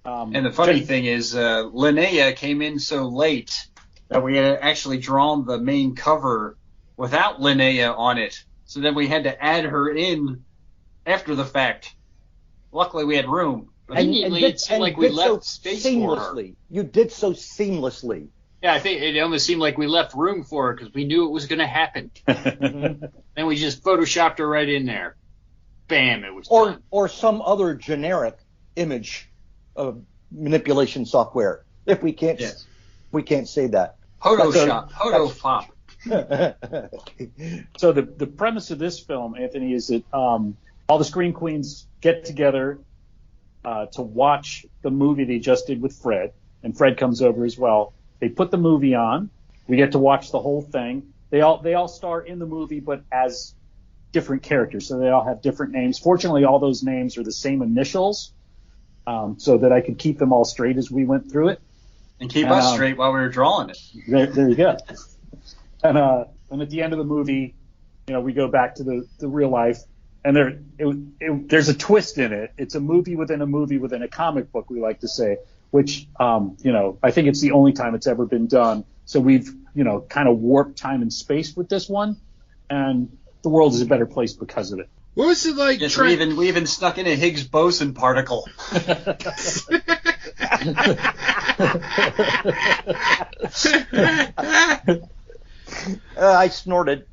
And the funny thing is, Linnea came in so late that we had actually drawn the main cover without Linnea on it. So then we had to add her in after the fact. Luckily, we had room. But Immediately, it seemed like we left space for her. You did so seamlessly. Yeah, I think it almost seemed like we left room for her because we knew it was going to happen. Then we just photoshopped her right in there. Bam, it was done. Or some other generic image of manipulation software. If we can't, we can't say that. Photoshop, Photopop. So the premise of this film, Anthony, is that all the Scream Queens get together to watch the movie they just did with Fred, and Fred comes over as well. They put the movie on. We get to watch the whole thing. They all star in the movie, but as different characters, so they all have different names. Fortunately, all those names are the same initials, so that I could keep them all straight as we went through it. And keep us straight while we were drawing it. There you go. And at the end of the movie, we go back to the real life, and there's a twist in it. It's a movie within a comic book, we like to say, which I think it's the only time it's ever been done. So we've kind of warped time and space with this one, and the world is a better place because of it. What was it like? Yes, we even snuck in a Higgs boson particle. I snorted.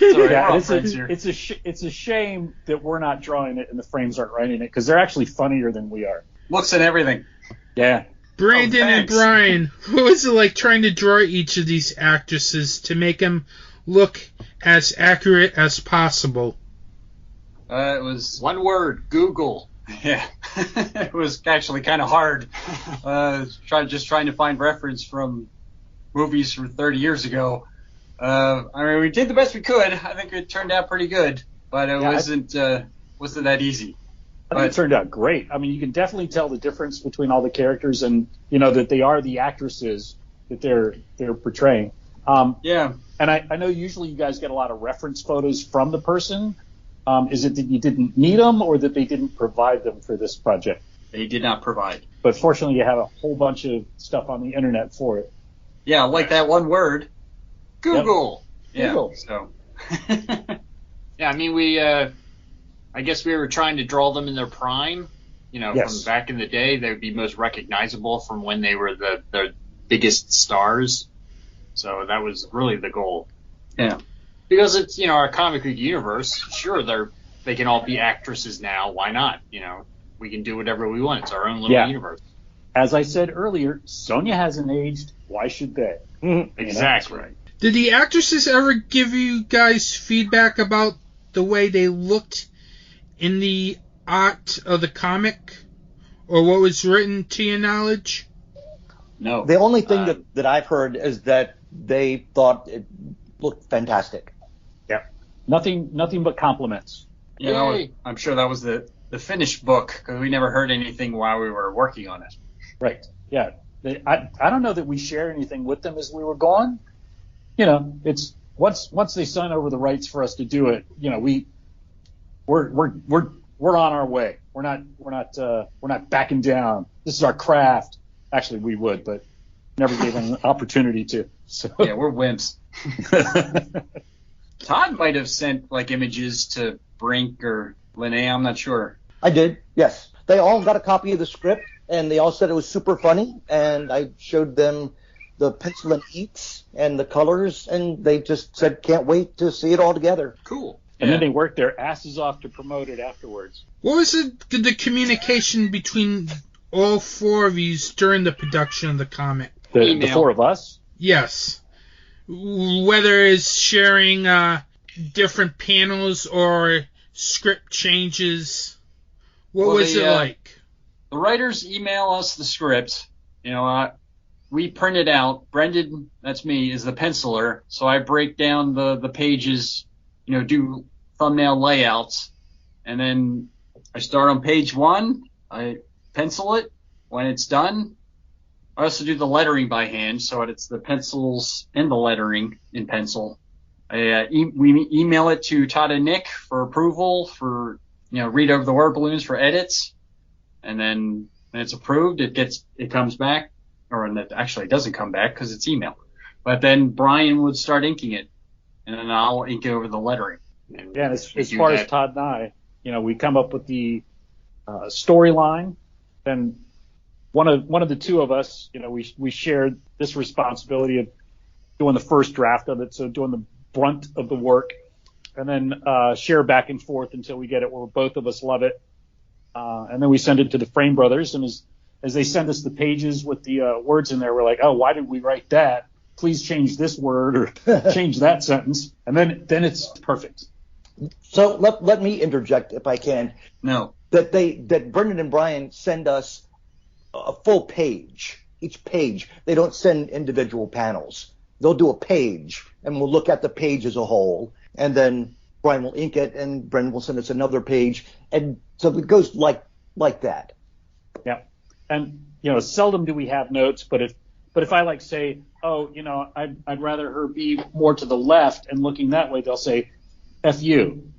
It's a shame that we're not drawing it and the frames aren't writing it, because they're actually funnier than we are. Looks and everything. Yeah. Brandon and Brian, what was it like trying to draw each of these actresses to make them look as accurate as possible? It was one word: Google. Yeah, it was actually kind of hard. Trying to find reference from movies from 30 years ago. We did the best we could. I think it turned out pretty good, but it wasn't that easy. I think it turned out great. I mean, you can definitely tell the difference between all the characters, and that they are the actresses that they're portraying. Yeah. And I know usually you guys get a lot of reference photos from the person. Is it that you didn't need them, or that they didn't provide them for this project? They did not provide. But fortunately, you have a whole bunch of stuff on the internet for it. Yeah, like that one word, Google. Yep. Yeah. Google. So. Yeah, I mean, I guess we were trying to draw them in their prime. Yes. From back in the day, they would be most recognizable from when they were the biggest stars. So that was really the goal. Yeah. Because it's, our comic book universe, sure, they can all be actresses now. Why not? We can do whatever we want. It's our own little universe. As I said earlier, Sonya hasn't aged. Why should they? Exactly. Right. Did the actresses ever give you guys feedback about the way they looked in the art of the comic, or what was written to your knowledge? No. The only thing that I've heard is that they thought it looked fantastic. Yeah. Nothing but compliments. Yeah, I'm sure that was the finished book, because we never heard anything while we were working on it. Right. Yeah. I don't know that we shared anything with them as we were gone. It's once they sign over the rights for us to do it, we're on our way. We're not backing down. This is our craft. Actually, we would, but never gave them an opportunity to. So. Yeah, we're wimps. Todd might have sent images to Brink or Linnea. I'm not sure. I did. Yes, they all got a copy of the script, and they all said it was super funny. And I showed them the pencil and inks and the colors, and they just said, "Can't wait to see it all together." Cool. And then they worked their asses off to promote it afterwards. What was the communication between all four of you during the production of the comic? The four of us? Yes. Whether it's sharing different panels or script changes, what was it like? The writers email us the script. We print it out. Brendan, that's me, is the penciler, so I break down the pages, do thumbnail layouts, and then I start on page 1. I pencil it. When it's done, I also do the lettering by hand, so it's the pencils and the lettering in pencil. We email it to Todd and Nick for approval, for read over the word balloons for edits, and then when it's approved, it comes back, or actually it doesn't come back because it's email. But then Brian would start inking it, and then I'll ink it over the lettering. And Yeah, and as far as Todd and I, we come up with the storyline. Then one of the two of us, we shared this responsibility of doing the first draft of it, so doing the brunt of the work, and then share back and forth until we get it where both of us love it. And then we send it to the Frame Brothers, and as they send us the pages with the words in there, we're like, oh, why did we write that? Please change this word or change that sentence, and then it's perfect. So let me interject if I can. No. That Brendan and Brian send us a full page, each page. They don't send individual panels. They'll do a page, and we'll look at the page as a whole, and then Brian will ink it, and Brendan will send us another page, and so it goes like that. Yeah, and seldom do we have notes, but if I say, oh, I'd rather her be more to the left and looking that way, they'll say, F you,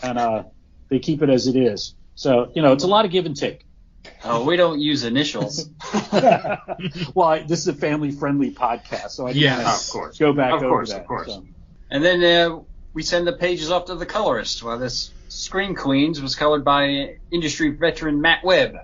and they keep it as it is. So it's a lot of give and take. Oh, we don't use initials. Well, this is a family-friendly podcast, so I didn't of course. Go back of over course, that. Of course, So. And then we send the pages off to the colorist. Well, this Scream Queens was colored by industry veteran Matt Webb,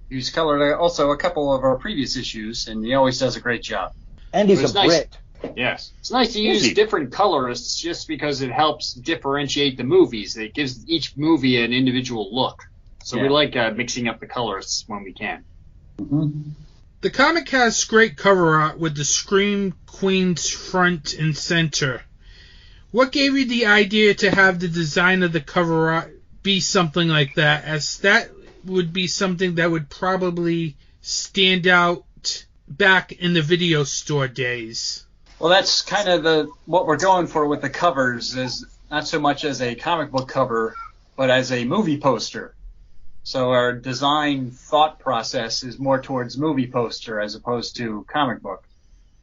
who's colored also a couple of our previous issues, and he always does a great job. And he's a Brit. Yes. It's nice to use different colorists just because it helps differentiate the movies. It gives each movie an individual look. So we like mixing up the colorists when we can. Mm-hmm. The comic has great cover art with the Scream Queens front and center. What gave you the idea to have the design of the cover art be something like that, as that would be something that would probably stand out back in the video store days? Well, that's kind of what we're going for with the covers, is not so much as a comic book cover, but as a movie poster. So our design thought process is more towards movie poster as opposed to comic book.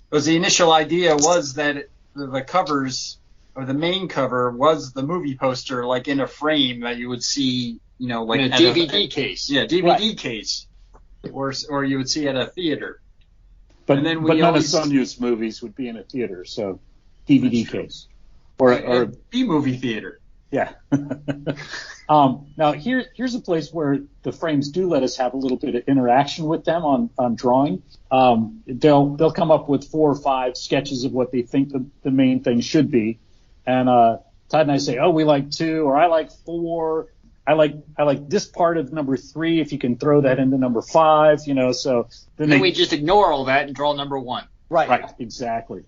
Because the initial idea was that the covers, or the main cover, was the movie poster, like in a frame that you would see, like in a DVD case. Yeah, DVD case, or you would see at a theater. But none of Sonya's movies would be in a theater, so DVD case or B-movie theater. Yeah. Now here's a place where the frames do let us have a little bit of interaction with them on drawing. They'll come up with 4 or 5 sketches of what they think the main thing should be, and Todd and I say, oh, we like 2, or I like 4. I like this part of number 3. If you can throw that into number 5, So then we just ignore all that and draw number 1. Right. Exactly.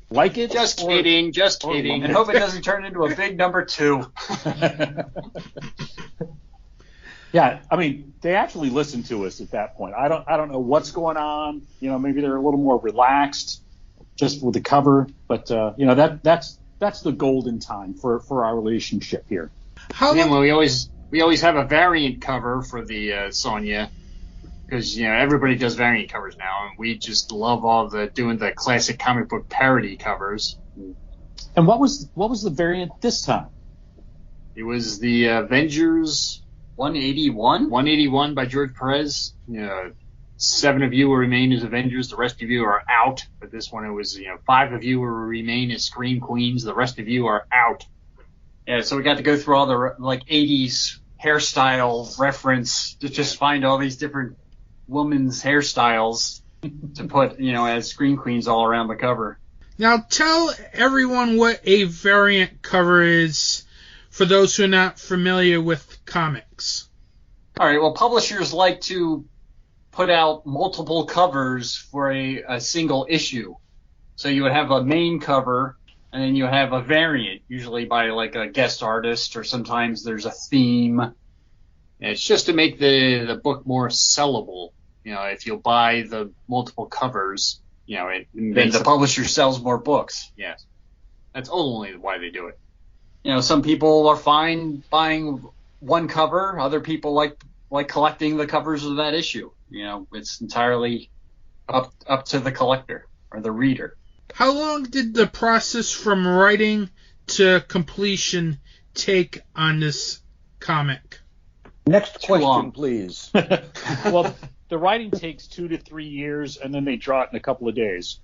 Like it? Just kidding. And hope it doesn't turn into a big number 2. Yeah, I mean, they actually listen to us at that point. I don't know what's going on. Maybe they're a little more relaxed just with the cover, but that's the golden time for our relationship here. We always have a variant cover for the Sonya, because everybody does variant covers now, and we just love doing the classic comic book parody covers. And what was the variant this time? It was the Avengers 181. 181 by George Perez. 7 of you will remain as Avengers, the rest of you are out. But this one, it was 5 of you will remain as Scream Queens, the rest of you are out. Yeah, so we got to go through all the 80s hairstyle reference to just find all these different women's hairstyles to put, as Scream Queens all around the cover. Now tell everyone what a variant cover is for those who are not familiar with comics. All right, well, publishers like to put out multiple covers for a single issue. So you would have a main cover, and then you have a variant, usually by a guest artist, or sometimes there's a theme. Yeah, it's just to make the book more sellable. If you'll buy the multiple covers, it makes the publisher sells more books. Yes. That's only why they do it. Some people are fine buying one cover. Other people like collecting the covers of that issue. It's entirely up to the collector or the reader. How long did the process from writing to completion take on this comic? Next question, please. Well, the writing takes 2 to 3 years, and then they draw it in a couple of days.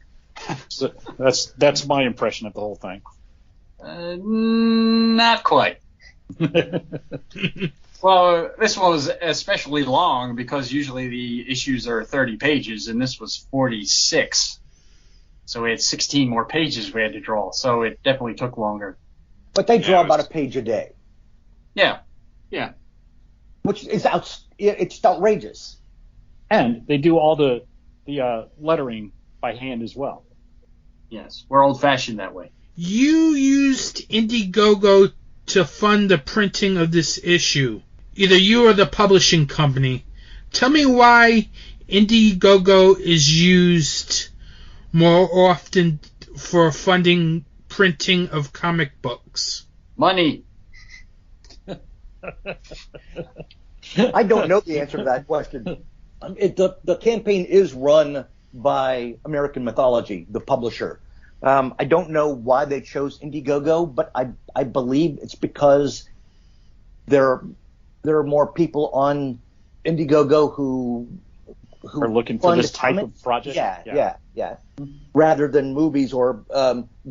So that's my impression of the whole thing. Not quite. Well, this one was especially long because usually the issues are 30 pages, and this was 46. So we had 16 more pages we had to draw, so it definitely took longer. But they draw about a page a day. Yeah. Yeah. Which is it's outrageous. And they do all the lettering by hand as well. Yes, we're old-fashioned that way. You used Indiegogo to fund the printing of this issue. Either you or the publishing company. Tell me why Indiegogo is used more often for funding printing of comic books. Money. I don't know the answer to that question. The campaign is run by American Mythology, the publisher. I don't know why they chose Indiegogo, but I believe it's because there are more people on Indiegogo who are looking for this type of project. Yeah. Rather than movies or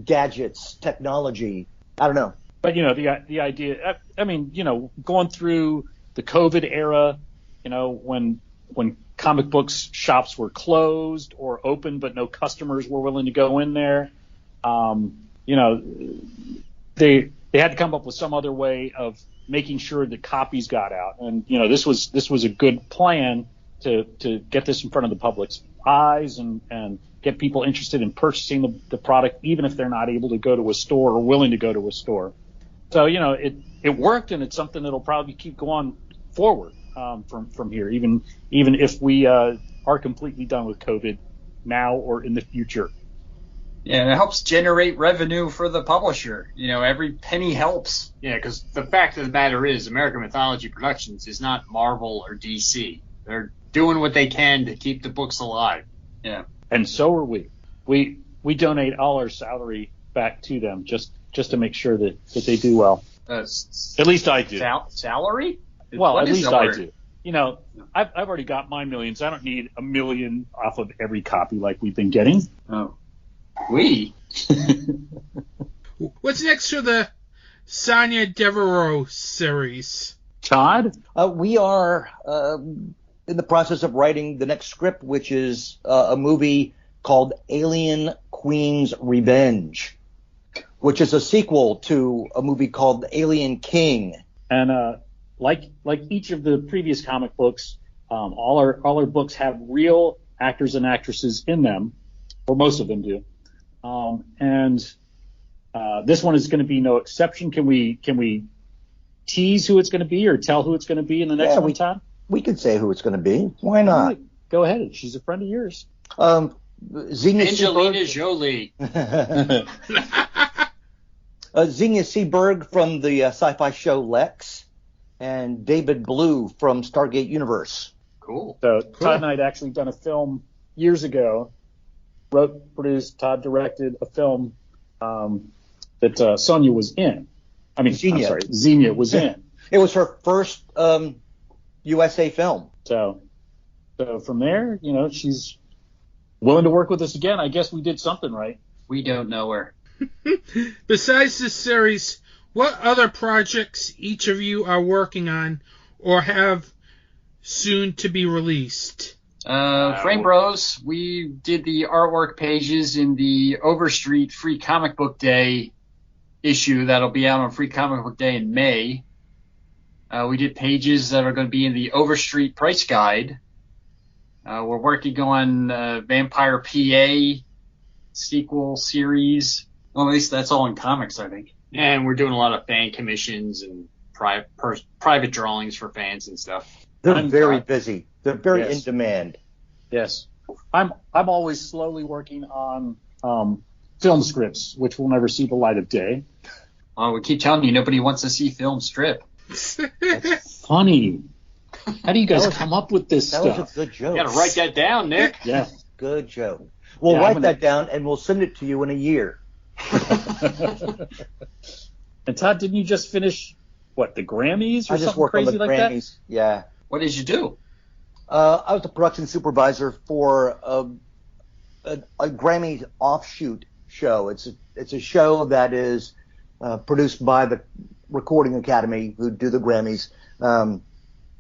gadgets, technology. I don't know. But the idea. I mean, going through the COVID era, when comic books shops were closed or open, but no customers were willing to go in there. They had to come up with some other way of making sure that copies got out. And this was a good plan to get this in front of the public's eyes and get people interested in purchasing the product, even if they're not able to go to a store or willing to go to a store. So it worked, and it's something that'll probably keep going forward from here, even if we are completely done with COVID now or in the future. Yeah, and it helps generate revenue for the publisher. Every penny helps. Yeah, because the fact of the matter is, American Mythology Productions is not Marvel or DC. They're doing what they can to keep the books alive. Yeah. And so are we. We donate all our salary back to them just to make sure that they do well. At least I do. Salary? Well, what at least I do. I've already got my millions. I don't need $1 million off of every copy like we've been getting. Oh. What's next for the Sonia Devereaux series? Todd? We are in the process of writing the next script, which is a movie called Alien Queen's Revenge, which is a sequel to a movie called Alien King. And like each of the previous comic books, all our books have real actors and actresses in them, or most of them do. And this one is going to be no exception. Can we tease who it's going to be or tell who it's going to be in the next one, Todd? We could say who it's going to be. Why not? Right. Go ahead. She's a friend of yours. Angelina Jolie. Xenia Seberg from the sci-fi show Lex, and David Blue from Stargate Universe. Cool. So Todd and I had actually done a film years ago. Wrote, produced, Todd directed a film that Sonia was in. I mean, Xenia was in. It was her first USA film. So from there, she's willing to work with us again. I guess we did something right. We don't know her. Besides this series, what other projects each of you are working on or have soon to be released? Frame Bros, we did the artwork pages in the Overstreet Free Comic Book Day issue that'll be out on Free Comic Book Day in May. We did pages that are going to be in the Overstreet Price Guide. We're working on Vampire PA sequel series. Well, at least that's all in comics, I think. And we're doing a lot of fan commissions and private drawings for fans and stuff. They're very busy. They're very in demand. Yes. I'm always slowly working on film scripts, which will never see the light of day. Oh, we keep telling you nobody wants to see film strip. That's funny. How do you guys come up with this stuff? That was a good joke. You got to write that down, Nick. Yeah. Good joke. We'll write that down and we'll send it to you in a year. And Todd, didn't you just finish, the Grammys or I just something worked crazy on the like Grammys. that? Yeah. What did you do? I was the production supervisor for a Grammy offshoot show. It's a show that is produced by the Recording Academy, who do the Grammys.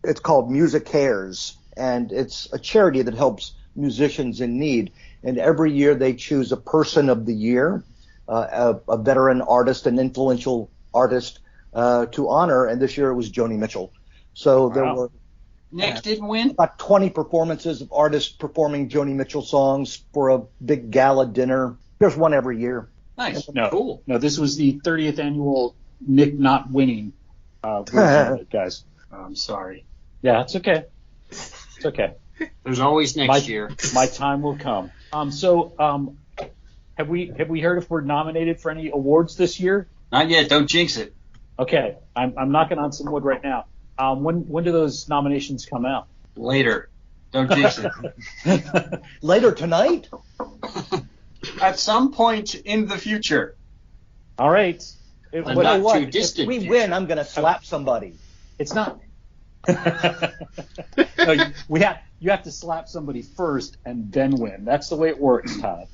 It's called Music Cares, and it's a charity that helps musicians in need. And every year they choose a person of the year, a veteran artist, an influential artist to honor. And this year it was Joni Mitchell. So there were Nick didn't win. About 20 performances of artists performing Joni Mitchell songs for a big gala dinner. There's one every year. Nice. No, Cool. No, this was the 30th annual Nick not winning version of it, guys. I'm sorry. Yeah, it's okay. It's okay. There's always next year. My time will come. Have we heard if we're nominated for any awards this year? Not yet. Don't jinx it. Okay, I'm knocking on some wood right now. When do those nominations come out? Later. Don't jinx it. Later tonight? At some point in the future. All right. But What? not too If distant. we future. win, I'm going to slap somebody. It's not. No, you have to slap somebody first and then win. That's the way it works, Todd.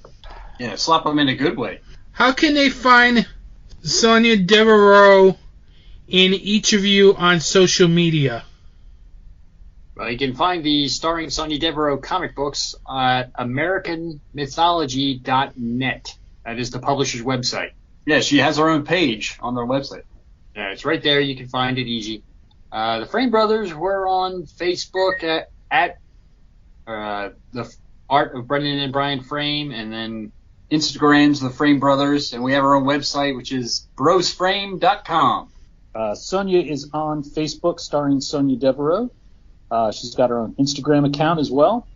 Yeah, slap them in a good way. How can they find Sonia Devereaux and each of you on social media? Well, you can find the starring Sonia Devereaux comic books at AmericanMythology.net. That is the publisher's website. Yeah, she has her own page on their website. Yeah, it's right there. You can find it easy. The Frame Brothers were on Facebook at the Art of Brendan and Brian Frame, and then Instagram's The Frame Brothers, and we have our own website, which is brosframe.com. Sonia is on Facebook, starring Sonia Devereaux. She's got her own Instagram account as well.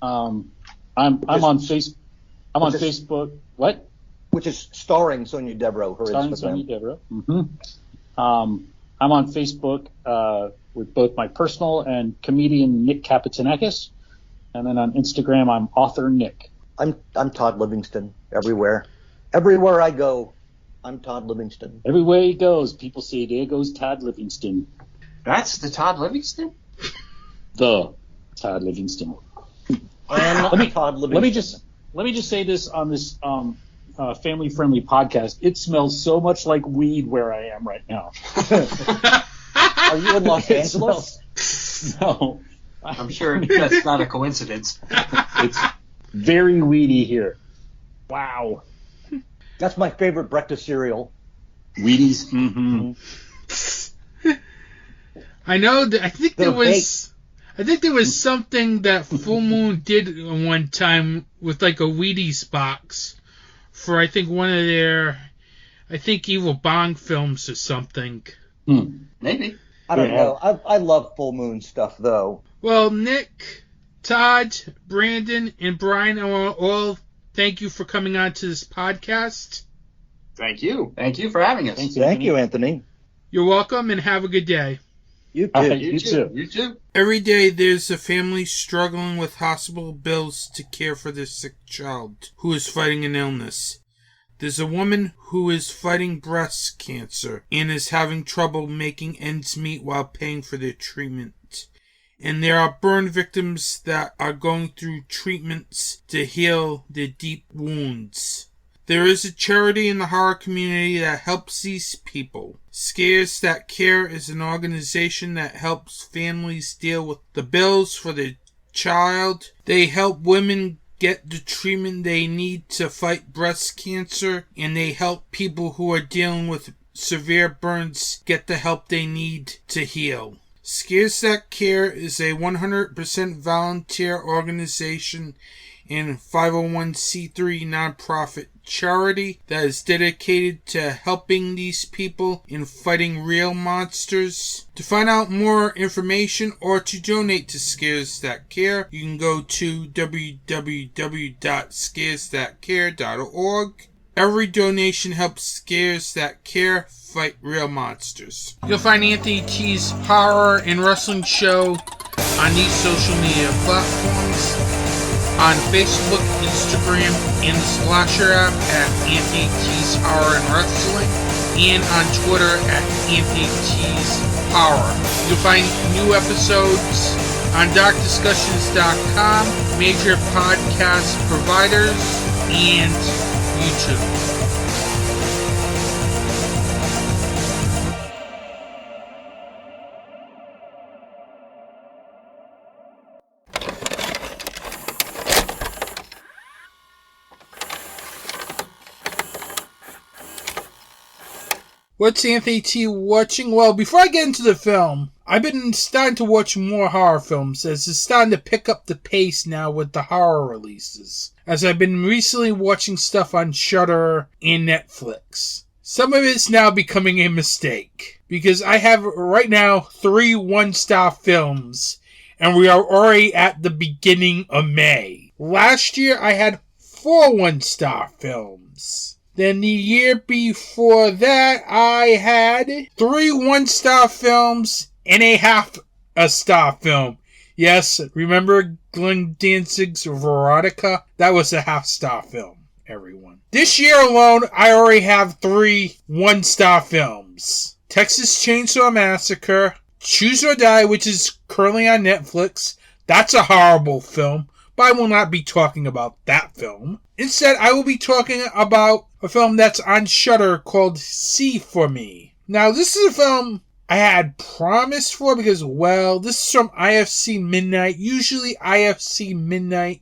I'm on Facebook. What? Which is starring Sonia Devereaux, her Starring Instagram. Sonia Devereaux. Mm-hmm. I'm on Facebook with both my personal and comedian Nick Kapitanakis, and then on Instagram I'm author Nick. I'm Todd Livingston everywhere. Everywhere I go, I'm Todd Livingston. Everywhere he goes, people say, "There goes Todd Livingston." That's the Todd Livingston? The Todd Livingston. And Todd Livingston. Let me just say this on this family-friendly podcast. It smells so much like weed where I am right now. Are you in Los Angeles? No. I'm sure that's not a coincidence. It's very weedy here. Wow. That's my favorite breakfast cereal. Wheaties. Mm-hmm. I know that I think there was something that Full Moon did one time with like a Wheaties box for I think one of their Evil Bong films or something. Maybe. I don't know. I love Full Moon stuff though. Well, Nick, Todd, Brandon, and Brian, I want to all thank you for coming on to this podcast. Thank you. Thank you for having us. Thank you, Anthony. You're welcome, and have a good day. You too. You too. You too. Every day there's a family struggling with hospital bills to care for their sick child who is fighting an illness. There's a woman who is fighting breast cancer and is having trouble making ends meet while paying for their treatment. And there are burn victims that are going through treatments to heal their deep wounds. There is a charity in the horror community that helps these people. Scares That Care is an organization that helps families deal with the bills for their child. They help women get the treatment they need to fight breast cancer, and they help people who are dealing with severe burns get the help they need to heal. Scares That Care is a 100% volunteer organization and 501c3 nonprofit charity that is dedicated to helping these people in fighting real monsters. To find out more information or to donate to Scares That Care, you can go to www.scaresthatcare.org. Every donation helps Scares That Care fight real monsters. You'll find Anthony T's horror and wrestling show on these social media platforms. On Facebook, Instagram, and the Slasher app at Anthony T's Horror and Wrestling, and on Twitter at Anthony T's Horror. You'll find new episodes on darkdiscussions.com, major podcast providers, and YouTube. What's Anthony T watching? Well, before I get into the film, I've been starting to watch more horror films as it's starting to pick up the pace now with the horror releases. As I've been recently watching stuff on Shudder and Netflix. Some of it's now becoming a mistake because I have right now 3 one-star films and we are already at the beginning of May. Last year I had 4 one-star films. Then the year before that, I had 3 one-star films and a half-a-star film. Yes, remember Glenn Danzig's Veronica? That was a half-star film, everyone. This year alone, I already have 3 one-star films. Texas Chainsaw Massacre, Choose or Die, which is currently on Netflix. That's a horrible film, but I will not be talking about that film. Instead, I will be talking about a film that's on Shudder called See For Me. Now, this is a film I had promised for because, well, this is from IFC Midnight. Usually, IFC Midnight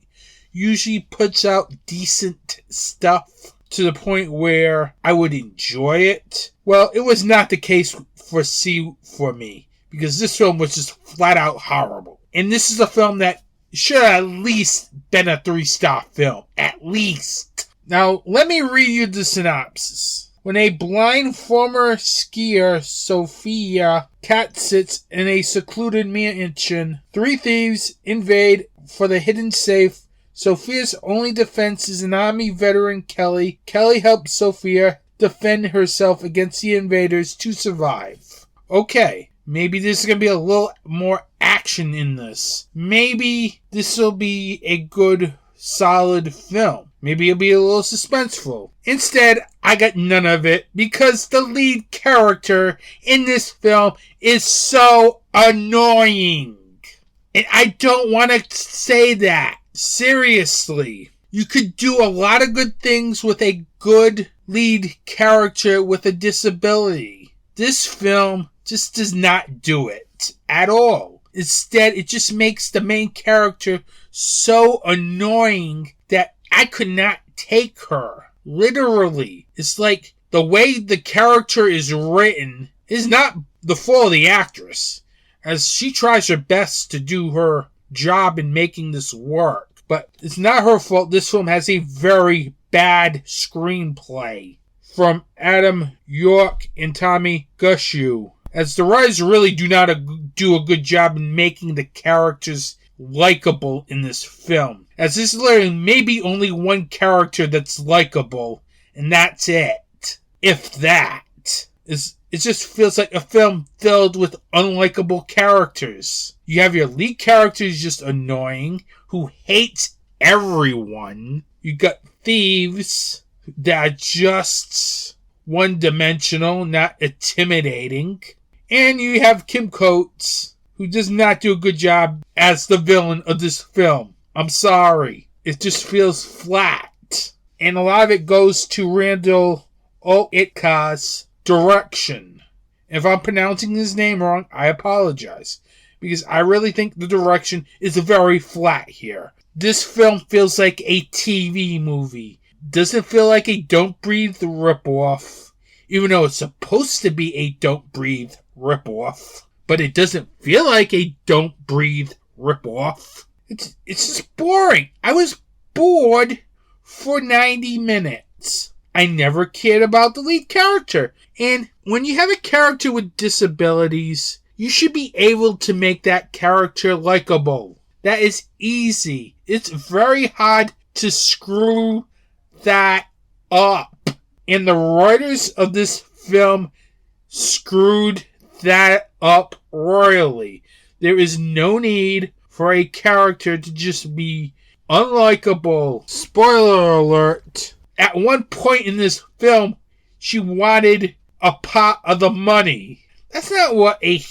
usually puts out decent stuff to the point where I would enjoy it. Well, it was not the case for See For Me because this film was just flat out horrible. And this is a film that should have at least been a 3-star film. At least. Now, let me read you the synopsis. When a blind former skier, Sophia, cat sits in a secluded mansion, 3 thieves invade for the hidden safe. Sophia's only defense is an Army veteran, Kelly. Kelly helps Sophia defend herself against the invaders to survive. Okay, maybe there's going to be a little more action in this. Maybe this will be a good, solid film. Maybe it'll be a little suspenseful. Instead, I got none of it because the lead character in this film is so annoying. And I don't want to say that. Seriously. You could do a lot of good things with a good lead character with a disability. This film just does not do it at all. Instead, it just makes the main character so annoying that I could not take her. Literally. It's like the way the character is written is not the fault of the actress, as she tries her best to do her job in making this work. But it's not her fault. This film has a very bad screenplay from Adam York and Tommy Gushu, as the writers really do not do a good job in making the characters likable in this film. As this is literally maybe only one character that's likable, and that's it. If that. It just feels like a film filled with unlikable characters. You have your lead character who's just annoying, who hates everyone. You got thieves that are just one-dimensional, not intimidating. And you have Kim Coates, who does not do a good job as the villain of this film. I'm sorry. It just feels flat. And a lot of it goes to Randall Oitka's direction. If I'm pronouncing his name wrong, I apologize. Because I really think the direction is very flat here. This film feels like a TV movie. Doesn't feel like a Don't Breathe ripoff. Even though it's supposed to be a Don't Breathe ripoff. But it doesn't feel like a Don't Breathe ripoff. It's just boring. I was bored for 90 minutes. I never cared about the lead character. And when you have a character with disabilities, you should be able to make that character likable. That is easy. It's very hard to screw that up. And the writers of this film screwed that up royally. There is no need for a character to just be unlikable. Spoiler alert. At one point in this film, she wanted a pot of the money. That's not what a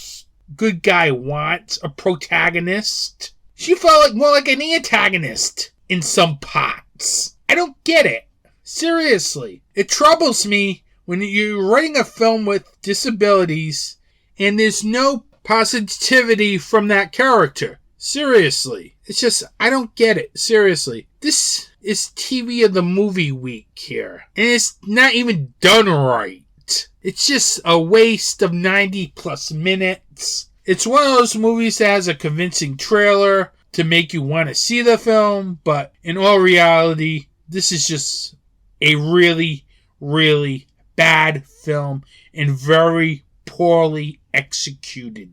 good guy wants a protagonist. She felt more like an antagonist in some parts. I don't get it. Seriously. It troubles me when you're writing a film with disabilities and there's no positivity from that character. Seriously. It's just, I don't get it. Seriously. This is TV of the movie week here. And it's not even done right. It's just a waste of 90 plus minutes. It's one of those movies that has a convincing trailer to make you want to see the film, but in all reality, this is just a really, really bad film and very poorly executed.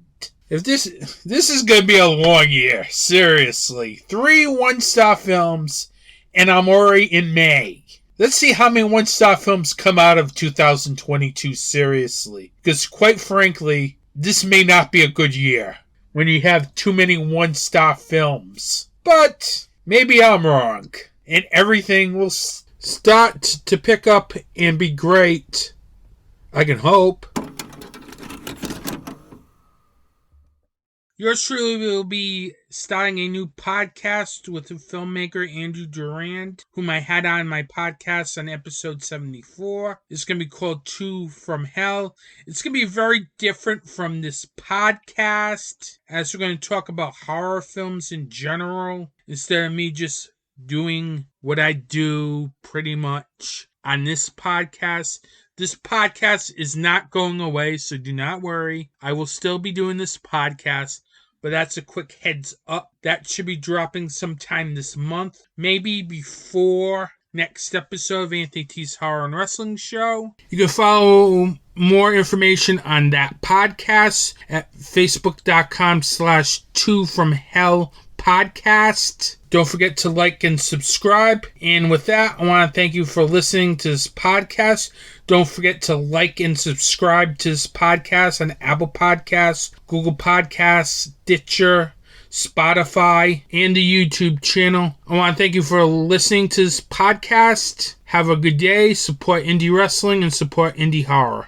If this is going to be a long year, seriously. 3 one-star films, and I'm already in May. Let's see how many one-star films come out of 2022, seriously. Because quite frankly, this may not be a good year when you have too many one-star films. But maybe I'm wrong, and everything will start to pick up and be great. I can hope. Yours truly will be starting a new podcast with the filmmaker Andrew Durand, whom I had on my podcast on episode 74. It's going to be called Two from Hell. It's going to be very different from this podcast, as we're going to talk about horror films in general, instead of me just doing what I do pretty much on this podcast. This podcast is not going away, so do not worry. I will still be doing this podcast, but that's a quick heads up. That should be dropping sometime this month, maybe before next episode of Anthony T's Horror and Wrestling Show. You can follow more information on that podcast at facebook.com/2fromhellpodcast. Don't forget to like and subscribe. And with that, I want to thank you for listening to this podcast. Don't forget to like and subscribe to this podcast on Apple Podcasts, Google Podcasts, Stitcher, Spotify, and the YouTube channel. I want to thank you for listening to this podcast. Have a good day. Support indie wrestling and support indie horror.